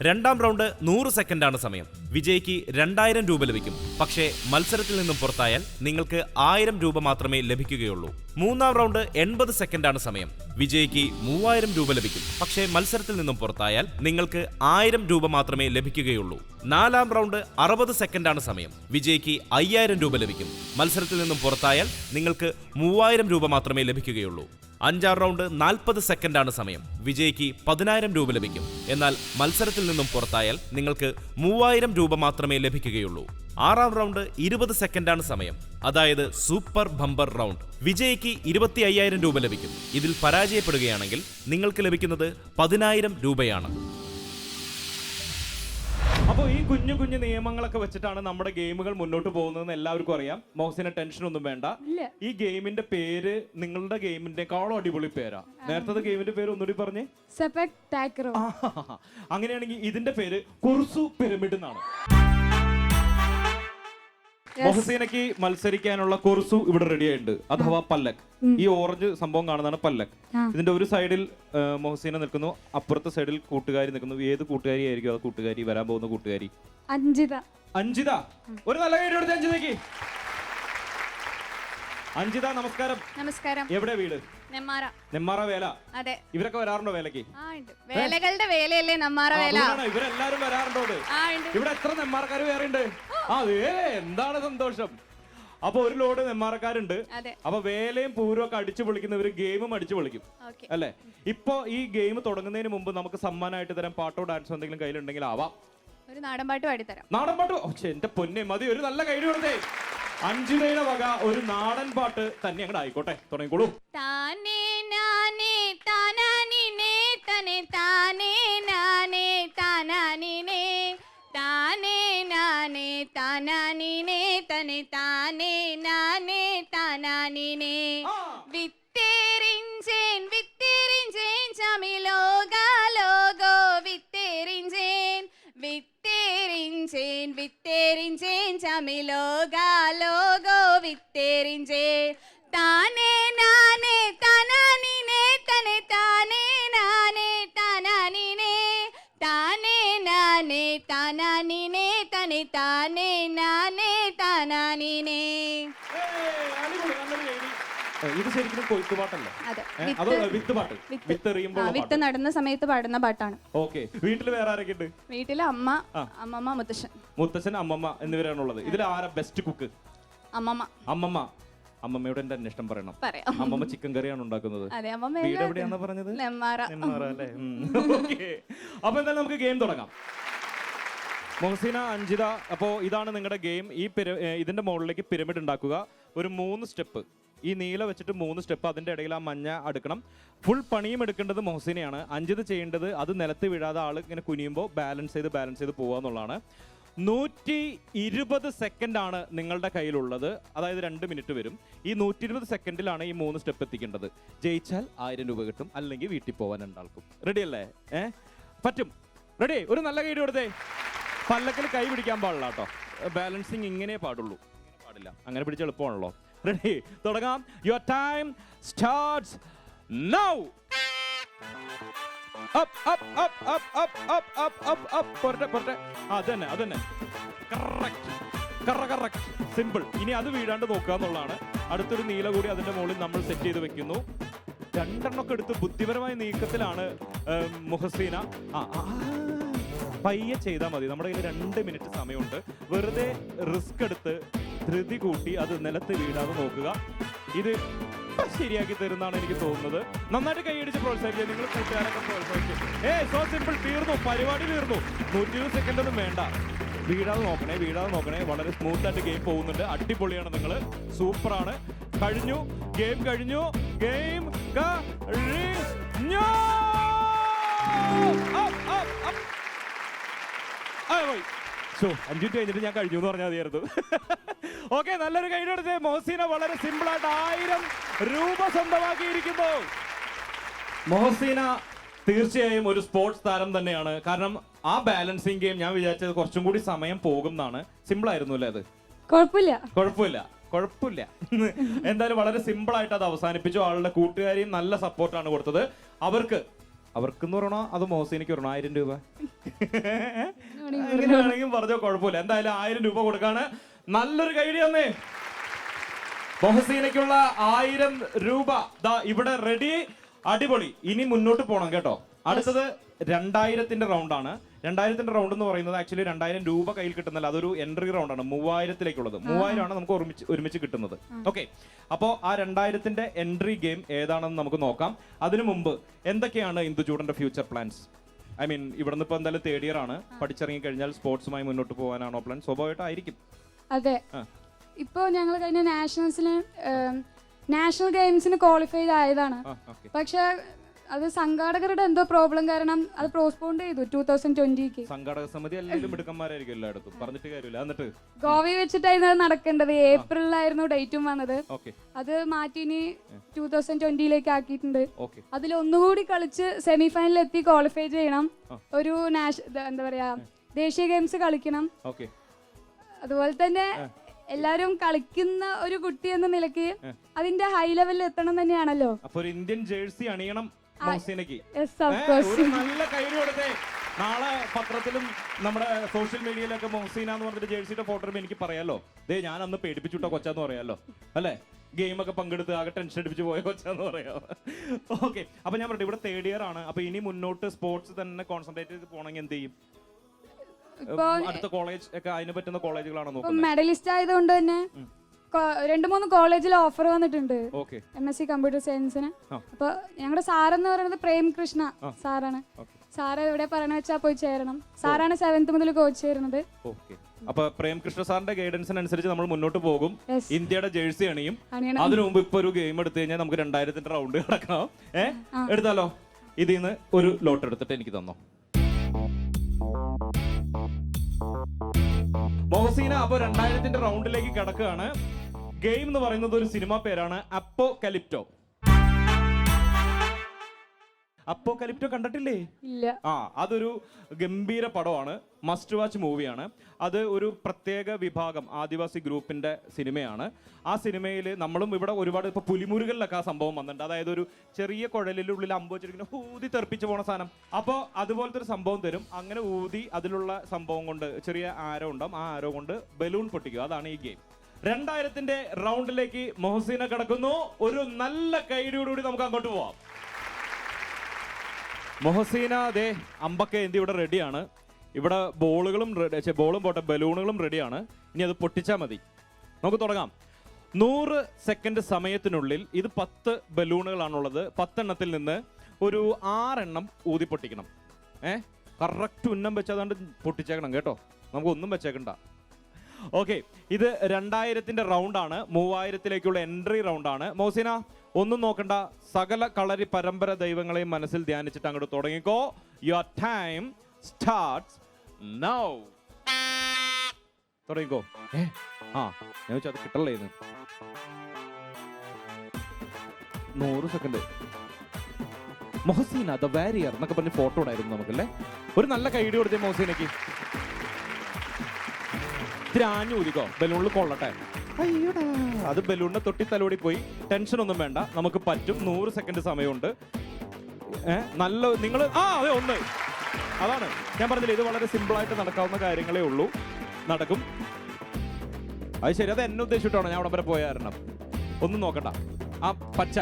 രണ്ടാം റൗണ്ട് 100 സെക്കൻഡാണ് സമയം. വിജയിക്ക് 2000 രൂപ ലഭിക്കും. പക്ഷേ മത്സരത്തിൽ നിന്നും പുറത്തായാൽ നിങ്ങൾക്ക് 1000 രൂപ മാത്രമേ ലഭിക്കുകയുള്ളൂ. മൂന്നാം റൗണ്ട് 80 സെക്കൻഡാണ് സമയം. വിജയിക്ക് 3000 രൂപ ലഭിക്കും. പക്ഷേ മത്സരത്തിൽ നിന്നും പുറത്തായാൽ നിങ്ങൾക്ക് 1000 രൂപ മാത്രമേ ലഭിക്കുകയുള്ളൂ. നാലാം റൗണ്ട് 60 സെക്കൻഡാണ് സമയം. വിജയിക്ക് 5000 രൂപ ലഭിക്കും. മത്സരത്തിൽ നിന്നും പുറത്തായാൽ നിങ്ങൾക്ക് 3000 രൂപ മാത്രമേ ലഭിക്കുകയുള്ളൂ. അഞ്ചാം റൗണ്ട് 40 സെക്കൻഡാണ് സമയം. വിജയിക്ക് 10000 രൂപ ലഭിക്കും. എന്നാൽ മത്സരത്തിൽ നിന്നും പുറത്തായാൽ നിങ്ങൾക്ക് 3000 രൂപ മാത്രമേ ലഭിക്കുകയുള്ളൂ. ആറാം റൗണ്ട് 20 സെക്കൻഡാണ് സമയം. അതായത് സൂപ്പർ ബമ്പർ റൗണ്ട്. വിജയിക്ക് 25000 രൂപ ലഭിക്കും. ഇതിൽ പരാജയപ്പെടുകയാണെങ്കിൽ നിങ്ങൾക്ക് ലഭിക്കുന്നത് 10000 രൂപയാണ്. അപ്പോൾ ഈ കുഞ്ഞു കുഞ്ഞു നിയമങ്ങളൊക്കെ വെച്ചിട്ടാണ് നമ്മുടെ ഗെയിമുകൾ മുന്നോട്ട് പോകുന്നതെന്ന് എല്ലാവർക്കും അറിയാം. മോഹസിന് ടെൻഷൻ ഒന്നും വേണ്ട. ഈ ഗെയിമിന്റെ പേര് നിങ്ങളുടെ ഗെയിമിന്റെക്കാളും അടിപൊളി പേരാ. നേരത്തെ ഗെയിമിന്റെ പേര് ഒന്നുകൂടി പറഞ്ഞേ. സെപക് ടാക്രോ. അങ്ങനെയാണെങ്കിൽ ഇതിന്റെ പേര് കുർസു പിരമിഡ് എന്നാണ്. മൊഹസീനയ്ക്ക് മത്സരിക്കാനുള്ള കുർസു ഇവിടെ റെഡി ആയിട്ടുണ്ട്, അഥവാ പല്ലക്. ഈ ഓറഞ്ച് സംഭവം കാണുന്നതാണ് പല്ലക്. ഇതിന്റെ ഒരു സൈഡിൽ മൊഹസീന നിൽക്കുന്നു, അപ്പുറത്തെ സൈഡിൽ കൂട്ടുകാരി നിൽക്കുന്നു. ഏത് കൂട്ടുകാരി ആയിരിക്കും ആ കൂട്ടുകാരി, വരാൻ പോകുന്ന കൂട്ടുകാരി? അഞ്ജിത. അഞ്ജിത, ഒരു നല്ല കൈ കൊടുത്ത് അഞ്ജിതയ്ക്ക്. അഞ്ജിത നമസ്കാരം. നമസ്കാരം. എവിടെ വീട്? നെമ്മാറ. നെമ്മാറ വേല. അതെ. ഇവരൊക്കെ വരാറുണ്ടോ വേലക്ക്? വേലകളുടെ വേലയല്ലേ നെമ്മാറ വേല? ഇവരെല്ലാരും വരാറുണ്ടോ? ഇവിടെ എത്ര നെമ്മാറക്കാര് വേറെ ഉണ്ട്? എന്താണ് സന്തോഷം. അപ്പൊ ഒരു ലോഡ് നെമ്മാറക്കാരുണ്ട്. അപ്പൊ വേലയും പൂരും ഒക്കെ അടിച്ചു പൊളിക്കുന്നവര് ഗെയിമും അടിച്ചു പൊളിക്കും അല്ലെ? ഇപ്പൊ ഈ ഗെയിം തുടങ്ങുന്നതിന് മുമ്പ് നമുക്ക് സമ്മാനമായിട്ട് തരാം പാട്ടോ ഡാൻസോ എന്തെങ്കിലും കയ്യിലുണ്ടെങ്കിൽ ആവാം. ഒരു നാടൻ പാട്ട് പാടിത്തരാം. നാടൻ പാട്ടോ? എന്റെ പൊന്നെ മതി, ഒരു നല്ല കൈ കൊടുത്തേ. അഞ്ജിതയുടെ വക ഒരു നാടൻ പാട്ട് തന്നെ അങ്ങോട്ട് ആയിക്കോട്ടെ, തുടങ്ങിക്കോളൂ. താനേ നാനേ താനാനിനേ തനേ താനേ നാനേ താനാനിനേ താനേ നാനേ താനാനിനേ തനേ താനേ നാനേ താനാനിനേ വിത്തേറിഞ്ചേൻ വിത്തേറിഞ്ചേൻ ചമിലോകാ ലോകോ വിത്തേറിഞ്ചേൻ വിത്തേറിഞ്ചേൻ വിത്തേറിഞ്ചേൻ ചമിലോകാ ലോകോ വിത്തേറിഞ്ചേൻ താനേ നാനേ താനാനിനേ തനേ താനേ നാനേ താനാനിനേ താനേ നാനേ താനാനിനേ തനേ താനേ നാനേ താനാനിനേ. ഇത് ശരിക്കും കൊയ്ത്ത് പാട്ടല്ലേ? അതോ വിത്ത് പാട്ട്? വിത്ത് നടുന്ന സമയത്ത് പാടുന്ന പാട്ടാണ്. ഓക്കെ. വീട്ടിൽ വേറെ ആരൊക്കെ ഉണ്ട്? വീട്ടില് അമ്മ, അമ്മമ്മ, മുത്തശ്ശൻ. മുത്തശ്ശൻ, അമ്മമ്മ എന്നിവരാണുള്ളത്. ഇതിൽ ആരാ ബെസ്റ്റ് കുക്ക്? അമ്മമ്മ. അമ്മമ്മ. അമ്മമ്മയോട് എന്റെ അന്വേഷണം പറയണം. അമ്മമ്മ ചിക്കൻ കറിയാണ് ഉണ്ടാക്കുന്നത്. വീട് എവിടെയാണെന്ന് പറഞ്ഞത്? നെമ്മാറ. അല്ലേ? അപ്പൊ എന്തായാലും നമുക്ക് ഗെയിം തുടങ്ങാം. മൊഹസീന, അഞ്ജിത, അപ്പോ ഇതാണ് നിങ്ങളുടെ ഗെയിം. ഇതിന്റെ മുകളിലേക്ക് പിരമിഡ് ഉണ്ടാക്കുക. ഒരു 3 സ്റ്റെപ്പ്, ഈ നീല വെച്ചിട്ട് 3 സ്റ്റെപ്പ്, അതിന്റെ ഇടയിൽ ആ മഞ്ഞ അടുക്കണം. ഫുൾ പണിയും എടുക്കേണ്ടത് മൊഹസീനയാണ്. അഞ്ജിത ചെയ്യേണ്ടത് അത് നിലത്ത് വീഴാതെ ആൾ ഇങ്ങനെ കുനിയുമ്പോൾ ബാലൻസ് ചെയ്ത് പോവുക എന്നുള്ളതാണ്. 120 സെക്കൻഡ് ആണ് നിങ്ങളുടെ കയ്യിലുള്ളത്. അതായത് 2 മിനിറ്റ് വരും. ഈ 120 സെക്കൻഡിലാണ് ഈ 3 സ്റ്റെപ്പ് എത്തിക്കേണ്ടത്. ജയിച്ചാൽ 1000 രൂപ കിട്ടും, അല്ലെങ്കിൽ വീട്ടിൽ പോകാൻ രണ്ടാൾക്കും. റെഡി അല്ലേ? പറ്റും. റെഡി? ഒരു നല്ല കൈ കൊടുത്തേ. പല്ലക്കിൽ കൈ പിടിക്കാൻ പാടില്ല കേട്ടോ. ബാലൻസിങ് ഇങ്ങനെ പാടുള്ളൂ, പാടില്ല. അങ്ങനെ പിടിച്ച എളുപ്പമാണല്ലോ. റെഡി? തുടങ്ങാം. Your time starts now. അതന്നെ കറക്റ്റ് സിമ്പിൾ. ഇനി അത് വീഴാണ്ട് നോക്കുക എന്നുള്ളതാണ്. അടുത്തൊരു നീല കൂടി അതിന്റെ മുകളിൽ നമ്മൾ സെറ്റ് ചെയ്ത് വെക്കുന്നു. 2 എണ്ണമൊക്കെ എടുത്ത് ബുദ്ധിപരമായ നീക്കത്തിലാണ് മുഹസീന. പയ്യെ ചെയ്താൽ മതി. നമ്മുടെ കയ്യിൽ 2 മിനിറ്റ് സമയമുണ്ട്. വെറുതെ റിസ്ക് എടുത്ത് ധൃതി കൂട്ടി അത് നിലത്ത് വീഴാതെ നോക്കുക. ഇത് ശരിയാക്കി തരുന്നാണ് എനിക്ക് തോന്നുന്നത്. നന്നായിട്ട് കൈയടിച്ച് പ്രോത്സാഹിക്കുക. നിങ്ങൾ കൂട്ടുകാരൊക്കെ പ്രോത്സാഹിക്കും. So simple. തീർന്നു, പരിപാടി തീർന്നു. 120 സെക്കൻഡ് ഒന്നും വേണ്ട. വീഴാതെ നോക്കണേ. വളരെ സ്മൂത്ത് ആയിട്ട് ഗെയിം പോകുന്നുണ്ട്. അടിപൊളിയാണ്. നിങ്ങൾ സൂപ്പറാണ്. കഴിഞ്ഞു, ഗെയിം കഴിഞ്ഞു. 5 മിനിറ്റ് കഴിഞ്ഞിട്ട് ഞാൻ കഴിഞ്ഞു എന്ന് പറഞ്ഞാൽ മതിയായിരുന്നു. ഓക്കെ, നല്ലൊരു കൈയ്യടി കൊടുത്തേ. മൊഹസീന വളരെ സിമ്പിൾ ആയിട്ട് 1000 രൂപ സ്വന്തമാക്കിയിരിക്കുന്നു. മൊഹസീന തീർച്ചയായും ഒരു സ്പോർട്സ് താരം തന്നെയാണ്. കാരണം ആ ബാലൻസിങ് ഗെയിം ഞാൻ വിചാരിച്ചത് കുറച്ചും കൂടി സമയം പോകും എന്നാണ്. സിമ്പിൾ ആയിരുന്നു അല്ലേ? അത് കുഴപ്പമില്ല. എന്തായാലും വളരെ സിമ്പിൾ ആയിട്ട് അത് അവസാനിപ്പിച്ചു. ആളുടെ കൂട്ടുകാരിയും നല്ല സപ്പോർട്ടാണ് കൊടുത്തത്. അവർക്കെന്ന് പറയണോ അത് മൊഹസീനയ്ക്ക് പറയണോ? 1000 രൂപ അങ്ങനെയാണെങ്കിൽ പറഞ്ഞോ, കുഴപ്പമില്ല. എന്തായാലും 1000 രൂപ കൊടുക്കാണ്. നല്ലൊരു കൈയ്യടി തന്നേ. മൊഹസീനയ്ക്കുള്ള 1000 രൂപ ദാ ഇവിടെ റെഡി. അടിപൊളി. ഇനി മുന്നോട്ട് പോകണം കേട്ടോ. അടുത്തത് 2000ന്റെ റൗണ്ടാണ്. 2000ന്റെ റൗണ്ട് എന്ന് പറയുന്നത് ആക്ച്വലി 2000 രൂപ കയ്യിൽ കിട്ടുന്നില്ല. അതൊരു എൻട്രി റൗണ്ടാണ്. 3000ത്തിലേക്കുള്ളത്. 3000 ആണ് നമുക്ക് ഒരുമിച്ച് കിട്ടുന്നത്. ഓക്കെ, അപ്പോൾ ആ 2000ത്തിന്റെ എൻട്രി ഗെയിം ഏതാണെന്ന് നമുക്ക് നോക്കാം. അതിനു മുമ്പ് എന്തൊക്കെയാണ് ഇന്ദുചൂടന്റെ ഫ്യൂച്ചർ പ്ലാൻസ്? ഐ മീൻ, ഇവിടെ നിന്ന് ഇപ്പൊ എന്തായാലും 3rd ഇയർ ആണ്. പഠിച്ചിറങ്ങി കഴിഞ്ഞാൽ സ്പോർട്സുമായി മുന്നോട്ട് പോകാനാണോ പ്ലാൻ? സ്വാഭാവികമായിട്ടായിരിക്കും. അതെ. ഇപ്പോ ഞങ്ങൾ കഴിഞ്ഞ നാഷണൽ ഗെയിംസിന് ക്വാളിഫൈ ആയതാണ്. പക്ഷെ അത് സംഘാടകരുടെ എന്തോ പ്രോബ്ലം കാരണം അത് പോസ്റ്റ്പോണ്ട് ചെയ്തു 2020ക്ക്. സംഘാടക സമിതി എല്ലാവരും മിടുക്കന്മാരായിരിക്കും എല്ലായിടത്തും, പറഞ്ഞിട്ട് കാര്യമില്ല. എന്നിട്ട് ഗോവയിൽ വെച്ചിട്ടായിരുന്നു അത് നടക്കേണ്ടത്, ഏപ്രിലായിരുന്നു ഡേറ്റും വന്നത്. ഓക്കെ അത് മാറ്റി ഇനി 2020ലേക്ക് ആക്കിയിട്ടുണ്ട്. ഓക്കെ അതിൽ ഒന്നുകൂടി കളിച്ച് സെമി ഫൈനലിൽ എത്തി ക്വാളിഫൈ ചെയ്യണം. ഒരു എന്താ പറയാ ദേശീയ ഗെയിംസ് കളിക്കണം. ഓക്കെ അതുപോലെ തന്നെ എല്ലാരും കളിക്കുന്ന ഒരു കുട്ടി എന്ന നിലയ്ക്ക് അതിന്റെ ഹൈ ലെവലിൽ എത്തണം തന്നെയാണല്ലോ. അപ്പൊ ഒരു ഇന്ത്യൻ ജേഴ്സി അണിയണം മോഹ്സിനയ്ക്ക്. Yes, of course. ഒരു നല്ല കൈഡി കൊടുത്തേ. നാളെ പത്രത്തിലും നമ്മുടെ സോഷ്യൽ മീഡിയയിലൊക്കെ മോഹ്സീന എന്ന് പറഞ്ഞിട്ട് ജേഴ്സിയുടെ ഫോട്ടോ എനിക്ക് പറയാലോ, ദേ ഞാൻ അന്ന് പേടിപ്പിച്ചുട്ടോ കൊച്ചാന്ന് പറയാലോ അല്ലേ, ഗെയിമൊക്കെ പങ്കെടുത്ത് ആകെ ടെൻഷൻ അടിപ്പിച്ച് പോയ കൊച്ചാന്ന് പറയാം. ഓക്കെ, അപ്പൊ ഞാൻ പറഞ്ഞു ഇവിടെ 3rd ഇയർ ആണ്. അപ്പൊ ഇനി മുന്നോട്ട് സ്പോർട്സ് തന്നെ കോൺസെൻട്രേറ്റ് ചെയ്ത് പോകണമെങ്കിൽ എന്ത് ചെയ്യും? അടുത്ത കോളേജ് ഒക്കെ അതിന് പറ്റുന്ന കോളേജുകളാണോ നോക്കുന്നത്? മെഡലിസ്റ്റ് ആയതുകൊണ്ട് തന്നെ 2-3 കോളേജിൽ ഓഫർ വന്നിട്ടുണ്ട് ഓക്കെ MSc കമ്പ്യൂട്ടർ സയൻസിന്. അപ്പൊ ഞങ്ങളുടെ സാറെന്ന് പറയുന്നത് പ്രേം കൃഷ്ണ സാറാണ്. സാറ് എവിടെ പറയണ വെച്ചാൽ പോയി ചേരണം. സാറാണ് 7th മുതൽ കോച്ച് ചേരുന്നത്. ഓക്കെ, അപ്പൊ പ്രേംകൃഷ്ണ സാറിന്റെ ഗൈഡൻസിനനുസരിച്ച് നമ്മൾ മുന്നോട്ട് പോകും. ഇന്ത്യയുടെ ജേഴ്സി അണിയും. അതിനു മുമ്പ് ഇപ്പൊ ഒരു ഗെയിം എടുത്തു കഴിഞ്ഞാൽ നമുക്ക് 2000 റൗണ്ട് കിടക്കണം. എടുത്താലോ? ഇതിന്ന് ഒരു ലോട്ട് എടുത്തിട്ട് എനിക്ക് തന്നോ മോഹ്സീന. അപ്പൊ 2000 റൗണ്ടിലേക്ക് കിടക്കുകയാണ്. ഗെയിം എന്ന് പറയുന്നത് ഒരു സിനിമ പേരാണ് അപ്പോകലിപ്റ്റോ. അപ്പോകലിപ്റ്റോ കണ്ടിട്ടില്ലേ? ഇല്ല. അതൊരു ഗംഭീര പടമാണ്, മസ്റ്റ് വാച്ച് മൂവിയാണ്. അത് ഒരു പ്രത്യേക വിഭാഗം ആദിവാസി ഗ്രൂപ്പിന്റെ സിനിമയാണ്. ആ സിനിമയിൽ നമ്മളും ഇവിടെ ഒരുപാട് ഇപ്പൊ പുലിമുരുകളിലൊക്കെ ആ സംഭവം വന്നിട്ടുണ്ട്. അതായത് ഒരു ചെറിയ കുഴലിന്റെ ഉള്ളിൽ അമ്പ് വെച്ചിരിക്കുന്ന ഊതി തെറിപ്പിച്ച് പോണ സാധനം. അപ്പോൾ അതുപോലത്തെ ഒരു സംഭവം തരും. അങ്ങനെ ഊതി അതിലുള്ള സംഭവം കൊണ്ട് ചെറിയ ആരോ ഉണ്ടാവും, ആ ആരോ കൊണ്ട് ബലൂൺ പൊട്ടിക്കുക. അതാണ് ഈ ഗെയിം. 2000 റൗണ്ടിലേക്ക് മോഹ്സീന കിടക്കുന്നു. ഒരു നല്ല കൈഡിയോടുകൂടി നമുക്ക് അങ്ങോട്ട് പോവാം. മോഹ്സീന ദേ അമ്പൊക്കെ എന്തി ഇവിടെ റെഡിയാണ്. ഇവിടെ ബോളുകളും ബോളും പോട്ടെ ബലൂണുകളും റെഡിയാണ്. ഇനി അത് പൊട്ടിച്ചാൽ മതി. നമുക്ക് തുടങ്ങാം. 100 സെക്കൻഡ് സമയത്തിനുള്ളിൽ ഇത് 10 ബലൂണുകളാണുള്ളത്. 10 എണ്ണത്തിൽ നിന്ന് ഒരു 6 എണ്ണം ഊതി പൊട്ടിക്കണം. കറക്റ്റ് ഉന്നം വെച്ചതാണ്ട് പൊട്ടിച്ചേക്കണം കേട്ടോ, നമുക്ക് ഒന്നും വെച്ചേക്കണ്ട. ഓക്കെ, ഇത് 2000 റൗണ്ടാണ്. 3000ലേക്കുള്ള എൻട്രി റൗണ്ടാണ്. മോഹ്സീന ഒന്നും നോക്കണ്ട, സകല കളരി പരമ്പര ദൈവങ്ങളെയും മനസ്സിൽ ധ്യാനിച്ചിട്ട് അങ്ങോട്ട് തുടങ്ങിക്കോ. Your time starts now. തുടങ്ങിക്കോ. ഞാൻ വെച്ചാൽ അത് കിട്ടല്ലേ ഇത്. 100 സെക്കൻഡ്. മോഹ്സീന ദ വാരിയർ എന്നൊക്കെ പറഞ്ഞ് ഫോട്ടോ ഇടായിരുന്നു നമുക്കല്ലേ. ഒരു നല്ല കൈഡി കൊടുത്തേ മോഹ്സീനയ്ക്ക്. ഇത്തിരി ആഞ്ഞു ഊതിക്കോ, ബലൂണിൽ കൊള്ളട്ടെ. അയ്യോടാ, അത് ബലൂണിനെ തൊട്ടി തലോടി പോയി. ടെൻഷൻ ഒന്നും വേണ്ട, നമുക്ക് പറ്റും. 100 സെക്കൻഡ് സമയമുണ്ട്. നല്ല നിങ്ങൾ അതെ ഒന്ന്. അതാണ് ഞാൻ പറഞ്ഞില്ല, ഇത് വളരെ സിമ്പിളായിട്ട് നടക്കാവുന്ന കാര്യങ്ങളേ ഉള്ളൂ. നടക്കും. അത് ശരി, അത് എന്നെ ഉദ്ദേശിച്ചിട്ടാണോ ഞാൻ അവിടെ വരെ പോയ കാരണം. ഒന്നും നോക്കണ്ട. ആ പച്ച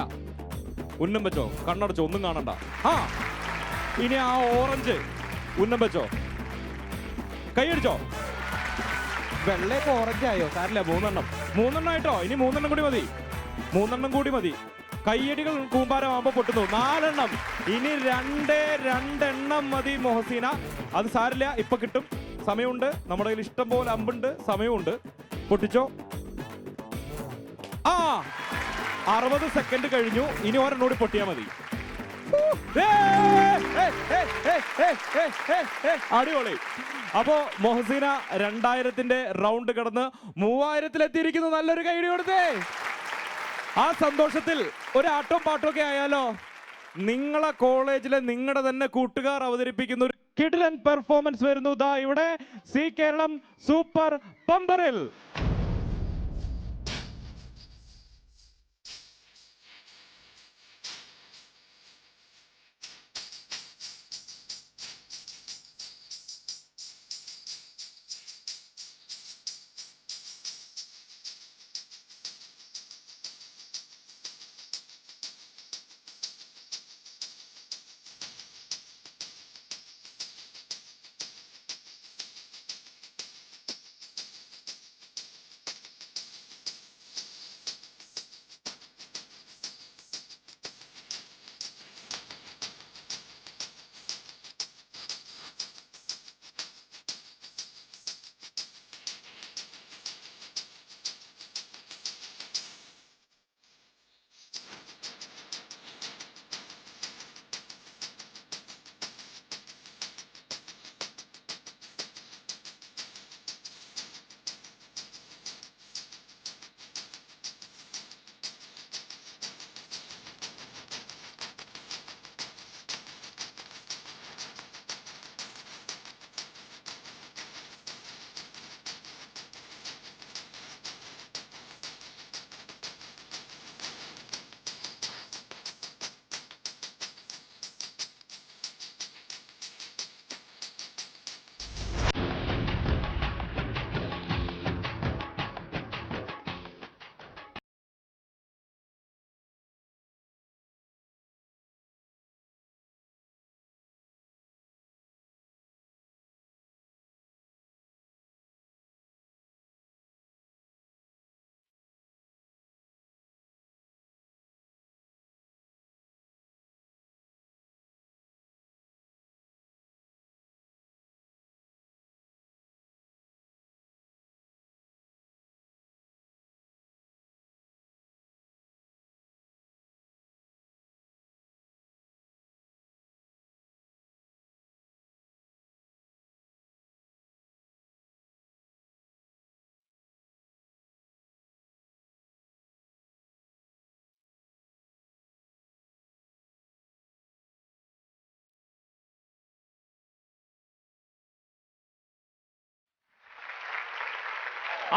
ഉന്നം വെച്ചോ, കണ്ണടച്ചോ, ഒന്നും കാണണ്ട. ഇനി ആ ഓറഞ്ച് ഉന്നം വെച്ചോ, കൈയടിച്ചോ. വെള്ളയൊക്കെ ഓറഞ്ച് ആയോ? സാരില്ല, 3 എണ്ണം ആയിട്ടോ. ഇനി 3 എണ്ണം കൂടി മതി. 3 എണ്ണം കൂടി മതി. കയ്യടികൾ കൂമ്പാരമാകുമ്പോ പൊട്ടുന്നു. 4 എണ്ണം. ഇനി 2 എണ്ണം മതി മോഹ്സീന. അത് സാരില്ല, ഇപ്പൊ കിട്ടും. സമയമുണ്ട്, നമ്മുടെ കയ്യിൽ ഇഷ്ടം പോലെ അമ്പുണ്ട്, സമയമുണ്ട്. പൊട്ടിച്ചോ. 60 സെക്കൻഡ് കഴിഞ്ഞു. ഇനി ഒരെണ്ണം കൂടി പൊട്ടിയാ മതി. അടിപൊളി. അപ്പോ മോഹ്സീന 2000 റൗണ്ട് കടന്ന് 3000-ലെത്തിയിരിക്കുന്നു. നല്ലൊരു കൈഡി കൊടുത്തേ. ആ സന്തോഷത്തിൽ ഒരു ആട്ടവും പാട്ടും ഒക്കെ ആയാലോ. നിങ്ങളെ കോളേജിലെ നിങ്ങളുടെ തന്നെ കൂട്ടുകാർ അവതരിപ്പിക്കുന്ന ഒരു കിടിലൻ പെർഫോമൻസ് വരുന്നു. ദാ ഇവിടെ സി കേരളം സൂപ്പർ ബമ്പറിൽ.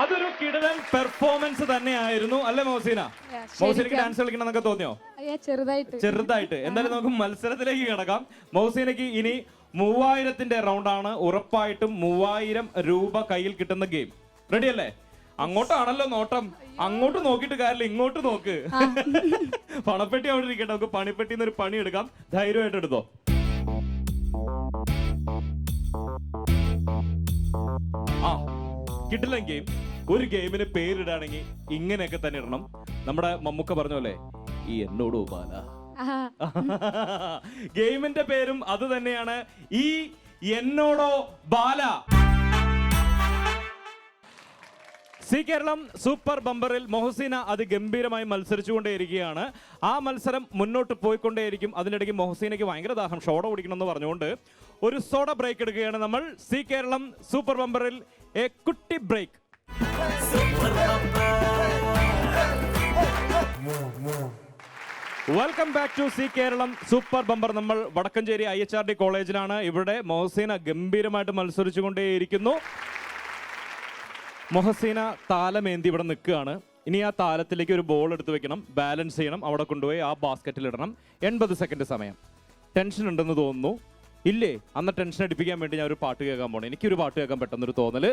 അതൊരു കിടലൻ പെർഫോമൻസ് തന്നെയായിരുന്നു അല്ലേ മൗസീന? മൗസീനക്ക് ഡാൻസ് കളിക്കണം എന്നൊക്കെ തോന്നിയോ? ചെറുതായിട്ട്. എന്തായാലും നമുക്ക് മത്സരത്തിലേക്ക് കിടക്കാം. മൗസീനക്ക് ഇനി 3000ന്റെ റൗണ്ടാണ്. ഉറപ്പായിട്ടും 3000 രൂപ കയ്യിൽ കിട്ടുന്ന ഗെയിം. റെഡി അല്ലേ? അങ്ങോട്ടാണല്ലോ നോട്ടം. അങ്ങോട്ട് നോക്കിയിട്ട് കാര്യമില്ല, ഇങ്ങോട്ട് നോക്ക്. പണപ്പെട്ടി അവിടെ ഇരിക്കട്ടെ, നമുക്ക് പണിപ്പെട്ടിന്ന് ഒരു പണി എടുക്കാം. ധൈര്യമായിട്ട് എടുത്തോ. ആ കിട്ടില്ല ഗെയിം. ഒരു ഗെയിമിന് പേരിടാണെങ്കിൽ ഇങ്ങനെയൊക്കെ തന്നെ ഇടണം. നമ്മുടെ മമ്മൂക്ക പറഞ്ഞ പോലെ ഈ എന്നോടോ ബാല. ഗെയിമിന്റെ പേരും അത് തന്നെയാണ്, ഈ എന്നോടോ ബാല. സി കേരളം സൂപ്പർ ബമ്പറിൽ മൊഹസീന അതിഗംഭീരമായി മത്സരിച്ചുകൊണ്ടേയിരിക്കുകയാണ്. ആ മത്സരം മുന്നോട്ട് പോയിക്കൊണ്ടേയിരിക്കും. അതിനിടയ്ക്ക് മൊഹസീനയ്ക്ക് ഭയങ്കര ദാഹം, സോഡ കുടിക്കണമെന്ന് പറഞ്ഞുകൊണ്ട് ഒരു സോഡ ബ്രേക്ക് എടുക്കുകയാണ് നമ്മൾ. സി കേരളം സൂപ്പർ ബമ്പറിൽ എ കുട്ടി break. Welcome back to Zee Keralam super bumper. നമ്മൾ വടക്കഞ്ചേരി IHRD കോളേജിലാണ്. ഇവിടെ മൊഹസീന ഗംഭീരമായിട്ട് മത്സരിച്ചുകൊണ്ടേയിരിക്കുന്നു. മൊഹസീന താലമേന്തി ഇവിടെ നിൽക്കുകയാണ്. ഇനി ആ താലത്തിലേക്ക് ഒരു ബോൾ എടുത്ത് വെക്കണം, ബാലൻസ് ചെയ്യണം, അവിടെ കൊണ്ടുപോയി ആ ബാസ്ക്കറ്റിൽ ഇടണം. 80 സെക്കൻഡ് സമയം. ടെൻഷൻ ഉണ്ടെന്ന് തോന്നുന്നു. ഇല്ലേ? അന്ന് ടെൻഷൻ അടിപ്പിക്കാൻ വേണ്ടി ഞാൻ ഒരു പാട്ട് കേൾക്കാൻ പോകണം. എനിക്കൊരു പാട്ട് കേൾക്കാൻ പെട്ടെന്നൊരു തോന്നല്.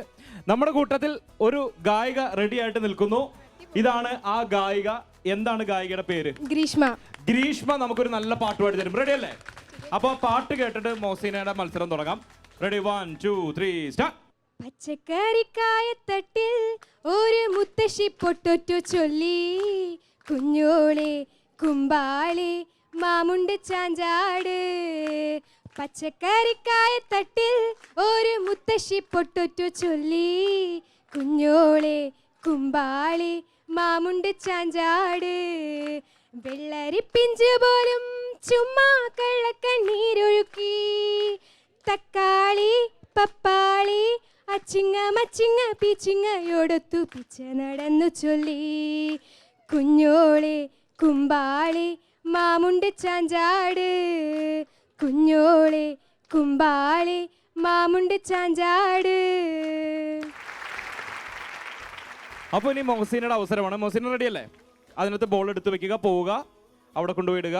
നമ്മുടെ കൂട്ടത്തിൽ ഒരു ഗായിക റെഡി ആയിട്ട് നിൽക്കുന്നു. ഇതാണ് ആ ഗായിക. എന്താണ് ഗായികയുടെ പേര്? ഗ്രീഷ്മ നമുക്കൊരു നല്ല പാട്ട് പാടി തരും. റെഡി അല്ലേ? അപ്പോൾ പാട്ട് കേട്ടിട്ട് മൊഹസീനയുടെ മത്സരം തുടങ്ങാം. Ready 1 2 3 start. പച്ചക്കറിക്കായത്തട്ടിൽ ഒരു മുത്തശ്ശി പൊട്ടൊറ്റു ചൊല്ലി, കുഞ്ഞോളെ കുമ്പാളെ മാമുണ്ട് ചാഞ്ചാട്. പച്ചക്കറിക്കായത്തട്ടിൽ ഒരു മുത്തശ്ശി പൊട്ടൊറ്റു ചൊല്ലി, കുഞ്ഞോളെ കുമ്പാളെ മാമുണ്ട് ചാഞ്ചാട്. വെള്ളരിപ്പിഞ്ച് പോലും ചുമ്മാ കള്ളക്കണ്ണീരൊഴുക്കി, തക്കാളി പപ്പാളി അച്ചിങ്ങ മച്ചിങ്ങ പീച്ചിങ്ങയോടൊത്തു പിച്ച നടന്നു ചൊല്ലി, കുഞ്ഞോളെ കുമ്പാളെ മാമുണ്ട് ചാഞ്ചാട്. കുഞ്ഞോളെ കുമ്പാളെ മാമുണ്ട് ചാഞ്ചാട്. അപ്പോൾ ഇനി മൊഹസീനയുടെ അവസരമാണ്. മൊഹസീന റെഡി അല്ലേ? അതിനകത്ത് ബോൾ എടുത്ത് വെക്കുക, പോവുക, അവിടെ കൊണ്ടുപോയിടുക.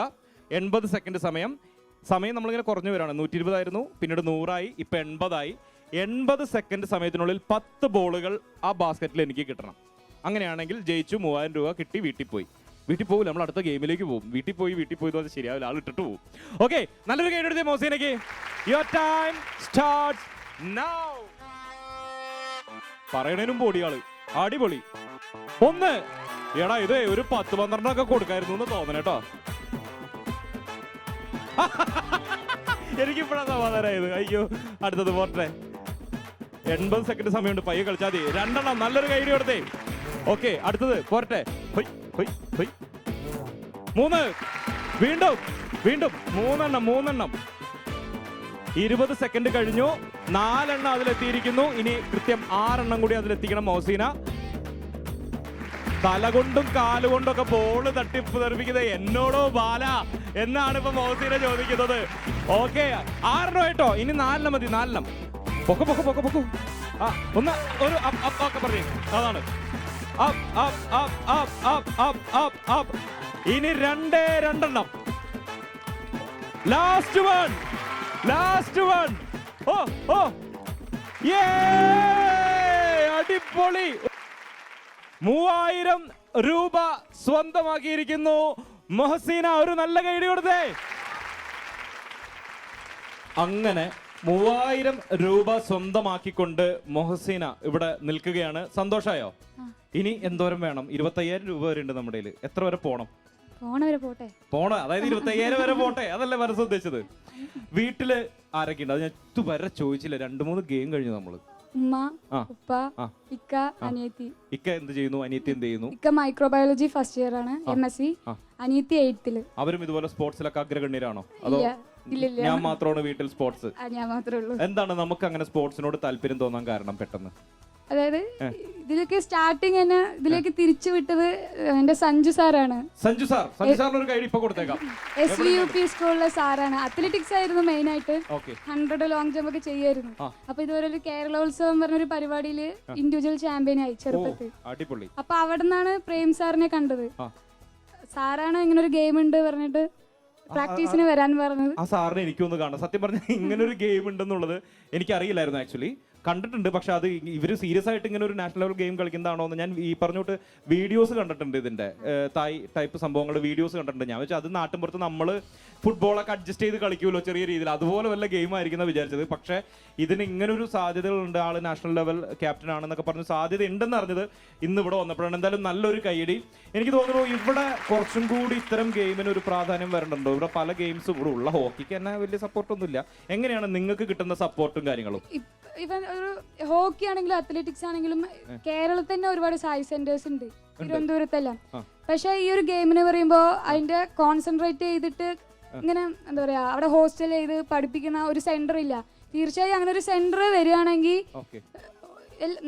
80 സെക്കൻഡ് സമയം. സമയം നമ്മളിങ്ങനെ കുറഞ്ഞു വരികയാണ്. 120 ആയിരുന്നു, പിന്നീട് 100 ആയി, ഇപ്പം 80 ആയി. 80 സെക്കൻഡ് സമയത്തിനുള്ളിൽ 10 ബോളുകൾ ആ ബാസ്ക്കറ്റിൽ എനിക്ക് കിട്ടണം. അങ്ങനെയാണെങ്കിൽ ജയിച്ചു, 3000 രൂപ കിട്ടി, വീട്ടിൽ പോയി. വീട്ടിൽ പോകില്ല, നമ്മൾ അടുത്ത ഗെയിമിലേക്ക് പോകും. വീട്ടിൽ പോയി അത് ശരിയാവില്ല, ആൾ ഇട്ടിട്ട് പോകും. ഓക്കെ, നല്ലൊരു ഗെയിം എടുത്തേ മൊഹസീനയ്ക്ക്. Your time starts now. പറയണേനും പൊടിയാള് അടിപൊളി. 1. എടാ ഇത് ഒരു 10-12 ഒക്കെ കൊടുക്കായിരുന്നു എന്ന് തോന്നണേട്ടോ. എനിക്കിപ്പോഴാണ് സമാധാനമായത്. അയ്യോ, അടുത്തത് പോട്ടെ. 80 സെക്കൻഡ് സമയമുണ്ട്, പയ്യെ കളിച്ചാൽ മതി. 2 നല്ലൊരു കൈഡി കൊടുത്തേ. ഓക്കെ, അടുത്തത് പോരട്ടെ. 3. വീണ്ടും 3. 20 സെക്കൻഡ് കഴിഞ്ഞു. 4 അതിലെത്തിയിരിക്കുന്നു. ഇനി കൃത്യം 6 കൂടി അതിലെത്തിക്കണം മൊഹസീന. തല കൊണ്ടും കാലുകൊണ്ടും ഒക്കെ ബോള് തട്ടിപ്പതെറിപ്പിക്കുന്നത് എന്നോടോ ബാല എന്നാണ് ഇപ്പൊ മൊഹസീന ചോദിക്കുന്നത്. ഓക്കെ, 6 കേട്ടോ. ഇനി 4 മതി. 4 പൊക്കു. ആ ഒന്ന് ഒരു ഒക്കെ പറഞ്ഞു. അതാണ് ഇനി 2 ലാസ്റ്റ് വൺ. ഓ അടിപൊളി. 3000 രൂപ സ്വന്തമാക്കിയിരിക്കുന്നു മൊഹസീന. ഒരു നല്ല കൈഡി കൊടുത്തേ. അങ്ങനെ 3000 രൂപ സ്വന്തമാക്കിക്കൊണ്ട് മൊഹസീന ഇവിടെ നിൽക്കുകയാണ്. സന്തോഷായോ? ഇനി എന്തോരം വേണം? 25000 രൂപ വരെ ഉണ്ട് നമ്മുടെ കയ്യിൽ. എത്ര വരെ പോണം? അതായത് 25000 വരെ പോട്ടെ. അതല്ലേ മനസ്സ് ഉദ്ദേശിച്ചത്. വീട്ടില് ആരൊക്കെ ഉണ്ട്? അത് ഞാൻ ഇതുവരെ ചോദിച്ചില്ല. 2-3 ഗെയിം കഴിഞ്ഞു നമ്മള്. ഉമ്മ, ഉപ്പ, ഇക്ക, അനിയത്തി. ഇക്ക എന്ത് ചെയ്യുന്നു? അനിയത്തി എന്ത് ചെയ്യുന്നു? ഇക്ക മൈക്രോബയോളജി ഫസ്റ്റ് ഇയർ ആണ്, MSc. അനിയത്തി 8th. അവരും ഇതുപോലെ സ്പോർട്സിലൊക്കെ അഗ്രഗണ്യരാണോ? അതോ ഞാൻ മാത്രമാണ് വീട്ടിൽ സ്പോർട്സ്? ഞാൻ മാത്രമേ ഉള്ളൂ. എന്താണ് നമുക്ക് അങ്ങനെ സ്പോർട്സിനോട് താല്പര്യം തോന്നാൻ കാരണം? പെട്ടെന്ന് അതായത് ഇതിലേക്ക് സ്റ്റാർട്ടിങ് തന്നെ ഇതിലേക്ക് തിരിച്ചു വിട്ടത് എന്റെ സഞ്ജു സാറാണ്. സഞ്ജു സാറിന് ഒരു കൈ ഇപ്പൊ കൊടുത്തേക്കാം. SVUP സ്കൂളിലെ സാറാണ്. അത്ലറ്റിക്സ് ആയിരുന്നു മെയിൻ ആയിട്ട്. 100 ലോങ് ജമ്പ് ഒക്കെ ചെയ്യായിരുന്നു. അപ്പൊ ഇതുപോലെ ഒരു കേരളോത്സവം പറഞ്ഞൊരു പരിപാടിയിൽ ഇൻഡിവിജ്വൽ ചാമ്പ്യൻ ആയി ചെറുപ്പത്തിൽ. അപ്പൊ അവിടെ നിന്നാണ് പ്രേം സാറിനെ കണ്ടത്. സാറാണ് ഇങ്ങനെ ഒരു ഗെയിം ഉണ്ട് പറഞ്ഞിട്ട് പ്രാക്ടീസിന് വരാൻ പറഞ്ഞത്. ആ സാറിനെ എനിക്കൊന്ന് കാണാം. സത്യം പറഞ്ഞാൽ ഇങ്ങനെ ഒരു ഗെയിം ഉണ്ടെന്നുള്ളത് എനിക്കറിയില്ലായിരുന്നു. ആക്ച്വലി കണ്ടിട്ടുണ്ട്, പക്ഷെ അത് ഇവർ സീരിയസ് ആയിട്ട് ഇങ്ങനെ ഒരു നാഷണൽ ലെവൽ ഗെയിം കളിക്കുന്നതാണോ എന്ന് ഞാൻ ഈ പറഞ്ഞോട്ട് വീഡിയോസ് കണ്ടിട്ടുണ്ട്. ഇതിന്റെ തായ് ടൈപ്പ് സംഭവങ്ങളുടെ വീഡിയോസ് കണ്ടിട്ടുണ്ട്. ഞാൻ വെച്ചാൽ അത് നാട്ടിൻപുറത്ത് നമ്മൾ ഫുട്ബോളൊക്കെ അഡ്ജസ്റ്റ് ചെയ്ത് കളിക്കുമല്ലോ ചെറിയ രീതിയിൽ, അതുപോലെ വല്ല ഗെയിം ആയിരിക്കുന്ന വിചാരിച്ചത്. പക്ഷേ ഇതിന് ഇങ്ങനെ ഒരു സാധ്യതകളുണ്ട്, ആള് നാഷണൽ ലെവൽ ക്യാപ്റ്റൻ ആണെന്നൊക്കെ പറഞ്ഞ് സാധ്യത ഉണ്ടെന്ന് അറിഞ്ഞത് ഇന്ന് ഇവിടെ വന്നപ്പോഴാണ്. എന്തായാലും നല്ലൊരു കൈയടി. എനിക്ക് തോന്നുന്നു ഇവിടെ കുറച്ചും കൂടി ഇത്തരം ഗെയിമിന് ഒരു പ്രാധാന്യം വരണ്ടോ? ഇവിടെ പല ഗെയിംസും ഇവിടെ ഉള്ള ഹോക്കിക്ക് തന്നെ വലിയ സപ്പോർട്ടൊന്നുമില്ല. എങ്ങനെയാണ് നിങ്ങൾക്ക് കിട്ടുന്ന സപ്പോർട്ടും കാര്യങ്ങളും? ഇവൻ ഒരു ഹോക്കി ആണെങ്കിലും അത്ലറ്റിക്സ് ആണെങ്കിലും കേരളത്തിൽ തന്നെ ഒരുപാട് സായി സെന്റേഴ്സ് ഉണ്ട് തിരുവനന്തപുരത്തെല്ലാം. പക്ഷെ ഈ ഒരു ഗെയിമിന് പറയുമ്പോൾ അതിന്റെ കോൺസെൻട്രേറ്റ് ചെയ്തിട്ട് ഇങ്ങനെ എന്താ പറയാ അവിടെ ഹോസ്റ്റൽ ചെയ്ത് പഠിപ്പിക്കുന്ന ഒരു സെന്റർ ഇല്ല. തീർച്ചയായും അങ്ങനെ ഒരു സെന്റർ വരികയാണെങ്കിൽ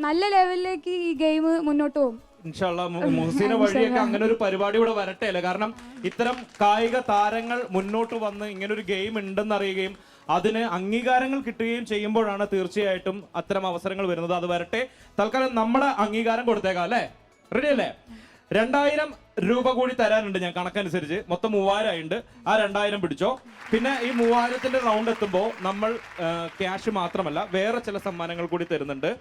നല്ല ലെവലിലേക്ക് ഈ ഗെയിം മുന്നോട്ട് പോകും. മുഹസീന വഴിയൊക്കെ അങ്ങനെ ഒരു പരിപാടി ഇവിടെ വരട്ടെ അല്ലേ? കാരണം ഇത്തരം കായിക താരങ്ങൾ മുന്നോട്ട് വന്ന് ഇങ്ങനൊരു ഗെയിം ഉണ്ടെന്ന് അറിയുകയും അതിന് അംഗീകാരങ്ങൾ കിട്ടുകയും ചെയ്യുമ്പോഴാണ് തീർച്ചയായിട്ടും അത്തരം അവസരങ്ങൾ വരുന്നത്. അത് വരട്ടെ. തൽക്കാലം നമ്മുടെ അംഗീകാരം കൊടുത്തേക്കാം അല്ലേ? റെഡി അല്ലേ? 2000 രൂപ കൂടി തരാനുണ്ട് ഞാൻ കണക്കനുസരിച്ച്. മൊത്തം 3000 ആയിട്ടുണ്ട്. ആ 2000 പിടിച്ചോ. പിന്നെ ഈ 3000ന്റെ റൗണ്ട് എത്തുമ്പോൾ നമ്മൾ ക്യാഷ് മാത്രമല്ല വേറെ ചില സമ്മാനങ്ങൾ കൂടി തരുന്നുണ്ട്.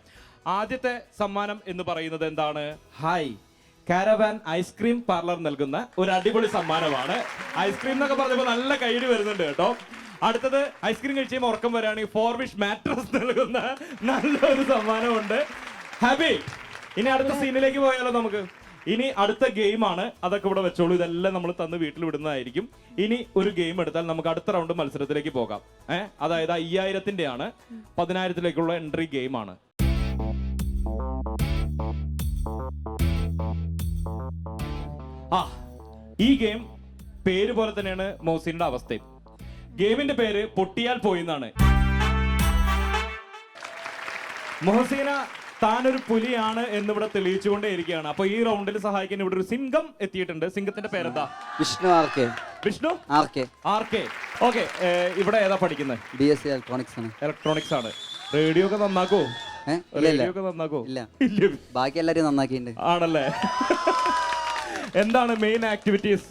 ആദ്യത്തെ സമ്മാനം എന്ന് പറയുന്നത് എന്താണ്? ഹായ് കാരവാൻ ഐസ്ക്രീം പാർലർ നൽകുന്ന ഒരു അടിപൊളി സമ്മാനമാണ്. ഐസ്ക്രീം എന്നൊക്കെ പറഞ്ഞപ്പോൾ നല്ല കൈയ്യടി വരുന്നുണ്ട് കേട്ടോ. അടുത്തത് ഐസ്ക്രീം കഴിച്ചുമ്പോൾ ഉറക്കം വരികയാണെങ്കിൽ 4 വിഷ് മാട്രസ് നൽകുന്ന നല്ലൊരു സമ്മാനമുണ്ട്. ഹാപ്പി. ഇനി അടുത്ത സീനിലേക്ക് പോയാലോ നമുക്ക്? ഇനി അടുത്ത ഗെയിമാണ്. അതൊക്കെ ഇവിടെ വെച്ചോളൂ. ഇതെല്ലാം നമ്മൾ തന്ന് വീട്ടിൽ വിടുന്നതായിരിക്കും. ഇനി ഒരു ഗെയിം എടുത്താൽ നമുക്ക് അടുത്ത റൗണ്ട് മത്സരത്തിലേക്ക് പോകാം. അതായത് 5000ന്റെ ആണ്. 10000ത്തിലേക്കുള്ള എൻട്രി ഗെയിമാണ്. ഈ ഗെയിം പേര് പോലെ തന്നെയാണ് മോസിന്റെ അവസ്ഥയും. ഗെയിമിന്റെ പേര് പൊട്ടിയാൽ പോയി എന്നാണ്. മുഹസീന താനൊരു പുലിയാണ് എന്നിവിടെ തെളിയിച്ചുകൊണ്ടേ ഇരിക്കുകയാണ്. അപ്പൊ ഈ റൗണ്ടിൽ സഹായിക്കാൻ ഇവിടെ ഒരു സിംഗം എത്തിയിട്ടുണ്ട്. സിംഗത്തിന്റെ പേരെന്താ? വിഷ്ണു ആർക്കെ. വിഷ്ണു ആർക്കെ. ഓക്കെ, ഇവിടെ ഏതാ പഠിക്കുന്നത്? BSc ഇലക്ട്രോണിക്സ് ആണ്. റേഡിയോ ഒക്കെ നന്നാക്കോ? റേഡിയോ ഒക്കെ നന്നാക്കോ? ഇല്ല, ബാക്കി എല്ലാരും നന്നാക്കിയിട്ടുണ്ട്. ആണല്ലേ? എന്താണ് മെയിൻ ആക്ടിവിറ്റീസ്?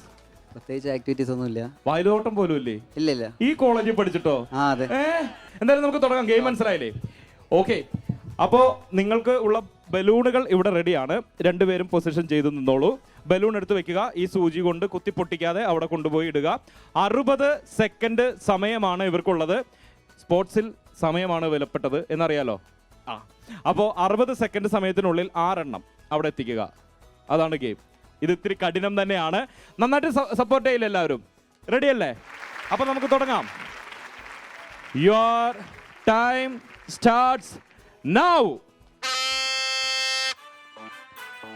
പ്രത്യേകിച്ച് ആക്ടിവിറ്റീസ് ഒന്നും ഇല്ല. വായുതോട്ടം പോലും ഇല്ലേ? ഇല്ല. ഈ കോളേജിൽ പഠിച്ചിട്ടോ? അതെ. എന്തായാലും നമുക്ക് തുടങ്ങാം. ഗെയിം മനസ്സിലായില്ലേ? ഓക്കെ, അപ്പോ നിങ്ങൾക്ക് ഉള്ള ബലൂണുകൾ ഇവിടെ റെഡിയാണ്. രണ്ടുപേരും പൊസിഷൻ ചെയ്ത് നിന്നോളൂ. ബലൂൺ എടുത്ത് വെക്കുക. ഈ സൂചി കൊണ്ട് കുത്തി പൊട്ടിക്കാതെ അവിടെ കൊണ്ടുപോയി ഇടുക. 60 സെക്കൻഡ് സമയമാണ് ഇവർക്കുള്ളത്. സ്പോർട്സിൽ സമയമാണ് വിലപ്പെട്ടത് എന്നറിയാലോ. അപ്പോൾ 60 സെക്കൻഡ് സമയത്തിനുള്ളിൽ 6 എണ്ണം അവിടെ എത്തിക്കുക. അതാണ് ഗെയിം. ഇത് ഇത്തിരി കഠിനം തന്നെയാണ്. നന്നായിട്ട് സപ്പോർട്ട് ചെയ്യില്ല എല്ലാവരും? റെഡി അല്ലേ? അപ്പൊ നമുക്ക് തുടങ്ങാം. Your time starts now.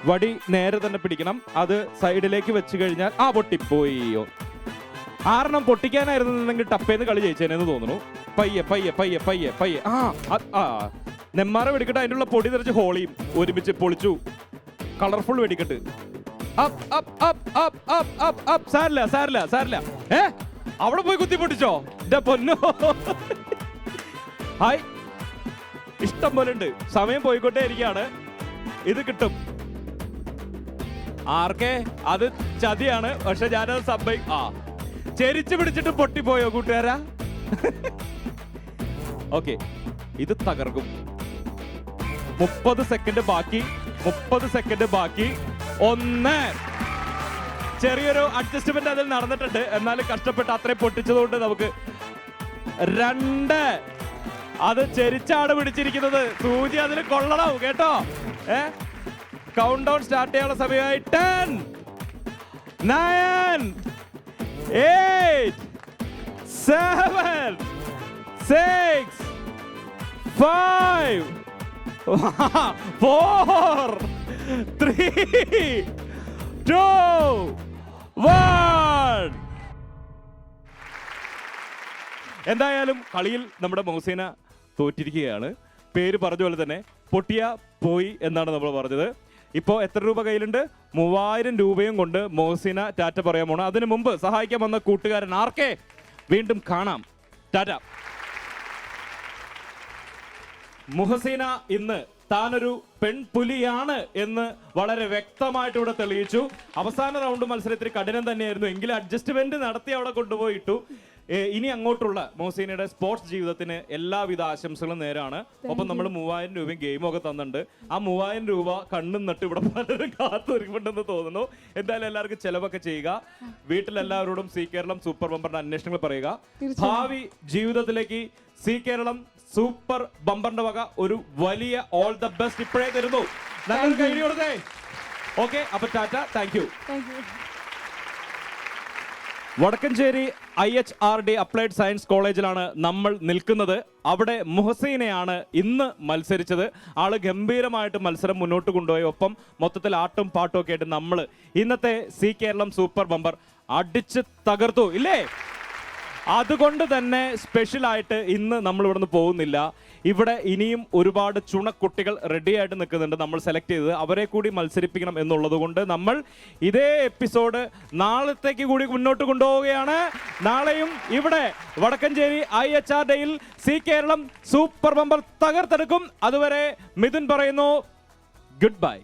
വടി നേരെ തന്നെ പിടിക്കണം. അത് സൈഡിലേക്ക് വെച്ച് കഴിഞ്ഞാൽ പൊട്ടിപ്പോയോ. 6 എണ്ണം പൊട്ടിക്കാനായിരുന്നെങ്കിൽ ടപ്പേന്ന് കളി ജയിച്ചേനെന്ന് തോന്നുന്നു. പയ്യെ പയ്യെ പയ്യെ പയ്യെ പയ്യെ. നെമ്മാറ വെടിക്കെട്ട് അതിൻ്റെ ഉള്ള പൊടി തെറിച്ച് ഹോളിയും ഒരുമിച്ച് പൊളിച്ചു. കളർഫുൾ വെടിക്കെട്ട്. സാരില്ല. അവിടെ പോയി കുത്തി പൊട്ടിച്ചോ? എന്റെ പൊന്നോ. ഹായ്, ഇഷ്ടം പോലെ ഉണ്ട്. സമയം പോയിക്കൊണ്ടേ ഇരിക്കുകയാണ്. ഇത് കിട്ടും. ആർക്കെ അത് ചതിയാണ്. പക്ഷെ ഞാനത് ചെരിച്ചു പിടിച്ചിട്ട് പൊട്ടിപ്പോയോ കൂട്ടുകാരാ? ഓക്കെ, ഇത് തകർക്കും. 30 സെക്കൻഡ് ബാക്കി. 30 സെക്കൻഡ് ബാക്കി. 1. ചെറിയൊരു അഡ്ജസ്റ്റ്മെന്റ് അതിൽ നടന്നിട്ടുണ്ട്. എന്നാലും കഷ്ടപ്പെട്ട് അത്രയും പൊട്ടിച്ചതുകൊണ്ട് നമുക്ക് 2. അത് ചെരിച്ചാണ് പിടിച്ചിരിക്കുന്നത്. സൂചി അതിന് കൊള്ളണം കേട്ടോ. കൗണ്ട് ഡൗൺ സ്റ്റാർട്ട് ചെയ്യാനുള്ള സമയമായി. 10, 9, 8, 7, 6, 5, 4, 3, 2, 1. എന്തായാലും കളിയിൽ നമ്മുടെ മൗസീന തോറ്റിരിക്കുകയാണ്. പേര് പറഞ്ഞ പോലെ തന്നെ പൊട്ടിയ പോയി എന്നാണ് നമ്മൾ പറഞ്ഞത്. ഇപ്പോൾ എത്ര രൂപ കയ്യിലുണ്ട്? 3000 രൂപയും കൊണ്ട് മോഹസിന ടാറ്റ പറയാൻ പോണം. അതിനു മുമ്പ് സഹായിക്കാൻ വന്ന കൂട്ടുകാരൻ ആർക്കെ വീണ്ടും കാണാം. ടാറ്റ. മുഹസീന ഇന്ന് താനൊരു പെൺപുലിയാണ് എന്ന് വളരെ വ്യക്തമായിട്ട് ഇവിടെ തെളിയിച്ചു. അവസാന റൗണ്ട് മത്സരത്തിൽ കഠിനം തന്നെയായിരുന്നു, എങ്കിലും അഡ്ജസ്റ്റ്മെന്റ് നടത്തി അവിടെ കൊണ്ടുപോയിട്ടു. ഇനി അങ്ങോട്ടുള്ള മോഹസീനയുടെ സ്പോർട്സ് ജീവിതത്തിന് എല്ലാവിധ ആശംസകളും നേരാണ്. ഒപ്പം നമ്മൾ 3000 രൂപയും ഗെയിമും ഒക്കെ തന്നിട്ടുണ്ട്. ആ 3000 രൂപ കണ്ണും നട്ട് ഇവിടെ പലരും കാത്തൊരുക്കുന്നുണ്ടെന്ന് തോന്നുന്നു. എന്തായാലും എല്ലാവർക്കും ചെലവൊക്കെ ചെയ്യുക. വീട്ടിലെല്ലാവരോടും സി കേരളം സൂപ്പർ ബമ്പറിന്റെ അന്വേഷണങ്ങൾ പറയുക. ഭാവി ജീവിതത്തിലേക്ക് സി കേരളം സൂപ്പർ ബമ്പറിന്റെ വക ഒരു വലിയ ഓൾ ദ ബെസ്റ്റ് ഇപ്പോഴേ തരുന്നു. ഞങ്ങൾ കഴിഞ്ഞോടേ. ഓക്കെ, അപ്പൊ ടാറ്റ, thank you. Vadakkanchery IHRD applied science കോളേജിലാണ് നമ്മൾ നിൽക്കുന്നത്. അവിടെ മുഹസീനയാണ് ഇന്ന് മത്സരിച്ചത്. ആള് ഗംഭീരമായിട്ട് മത്സരം മുന്നോട്ട് കൊണ്ടുപോയി. ഒപ്പം മൊത്തത്തിൽ ആട്ടും പാട്ടും ഒക്കെ ആയിട്ട് നമ്മൾ ഇന്നത്തെ സി കേരളം സൂപ്പർ ബമ്പർ അടിച്ച് തകർത്തു ഇല്ലേ? അതുകൊണ്ട് തന്നെ സ്പെഷ്യലായിട്ട് ഇന്ന് നമ്മൾ ഇവിടുന്ന് പോകുന്നില്ല. ഇവിടെ ഇനിയും ഒരുപാട് ചുണക്കുട്ടികൾ റെഡി ആയിട്ട് നിൽക്കുന്നുണ്ട്. നമ്മൾ സെലക്ട് ചെയ്തത് അവരെ കൂടി മത്സരിപ്പിക്കണം എന്നുള്ളത് കൊണ്ട് നമ്മൾ ഇതേ എപ്പിസോഡ് നാളത്തേക്ക് കൂടി മുന്നോട്ട് കൊണ്ടുപോവുകയാണ്. നാളെയും ഇവിടെ വടക്കഞ്ചേരി IHRDയിൽ സി കേരളം സൂപ്പർ ബമ്പർ തകർത്തെടുക്കും. അതുവരെ മിഥുൻ പറയുന്നു ഗുഡ് ബൈ.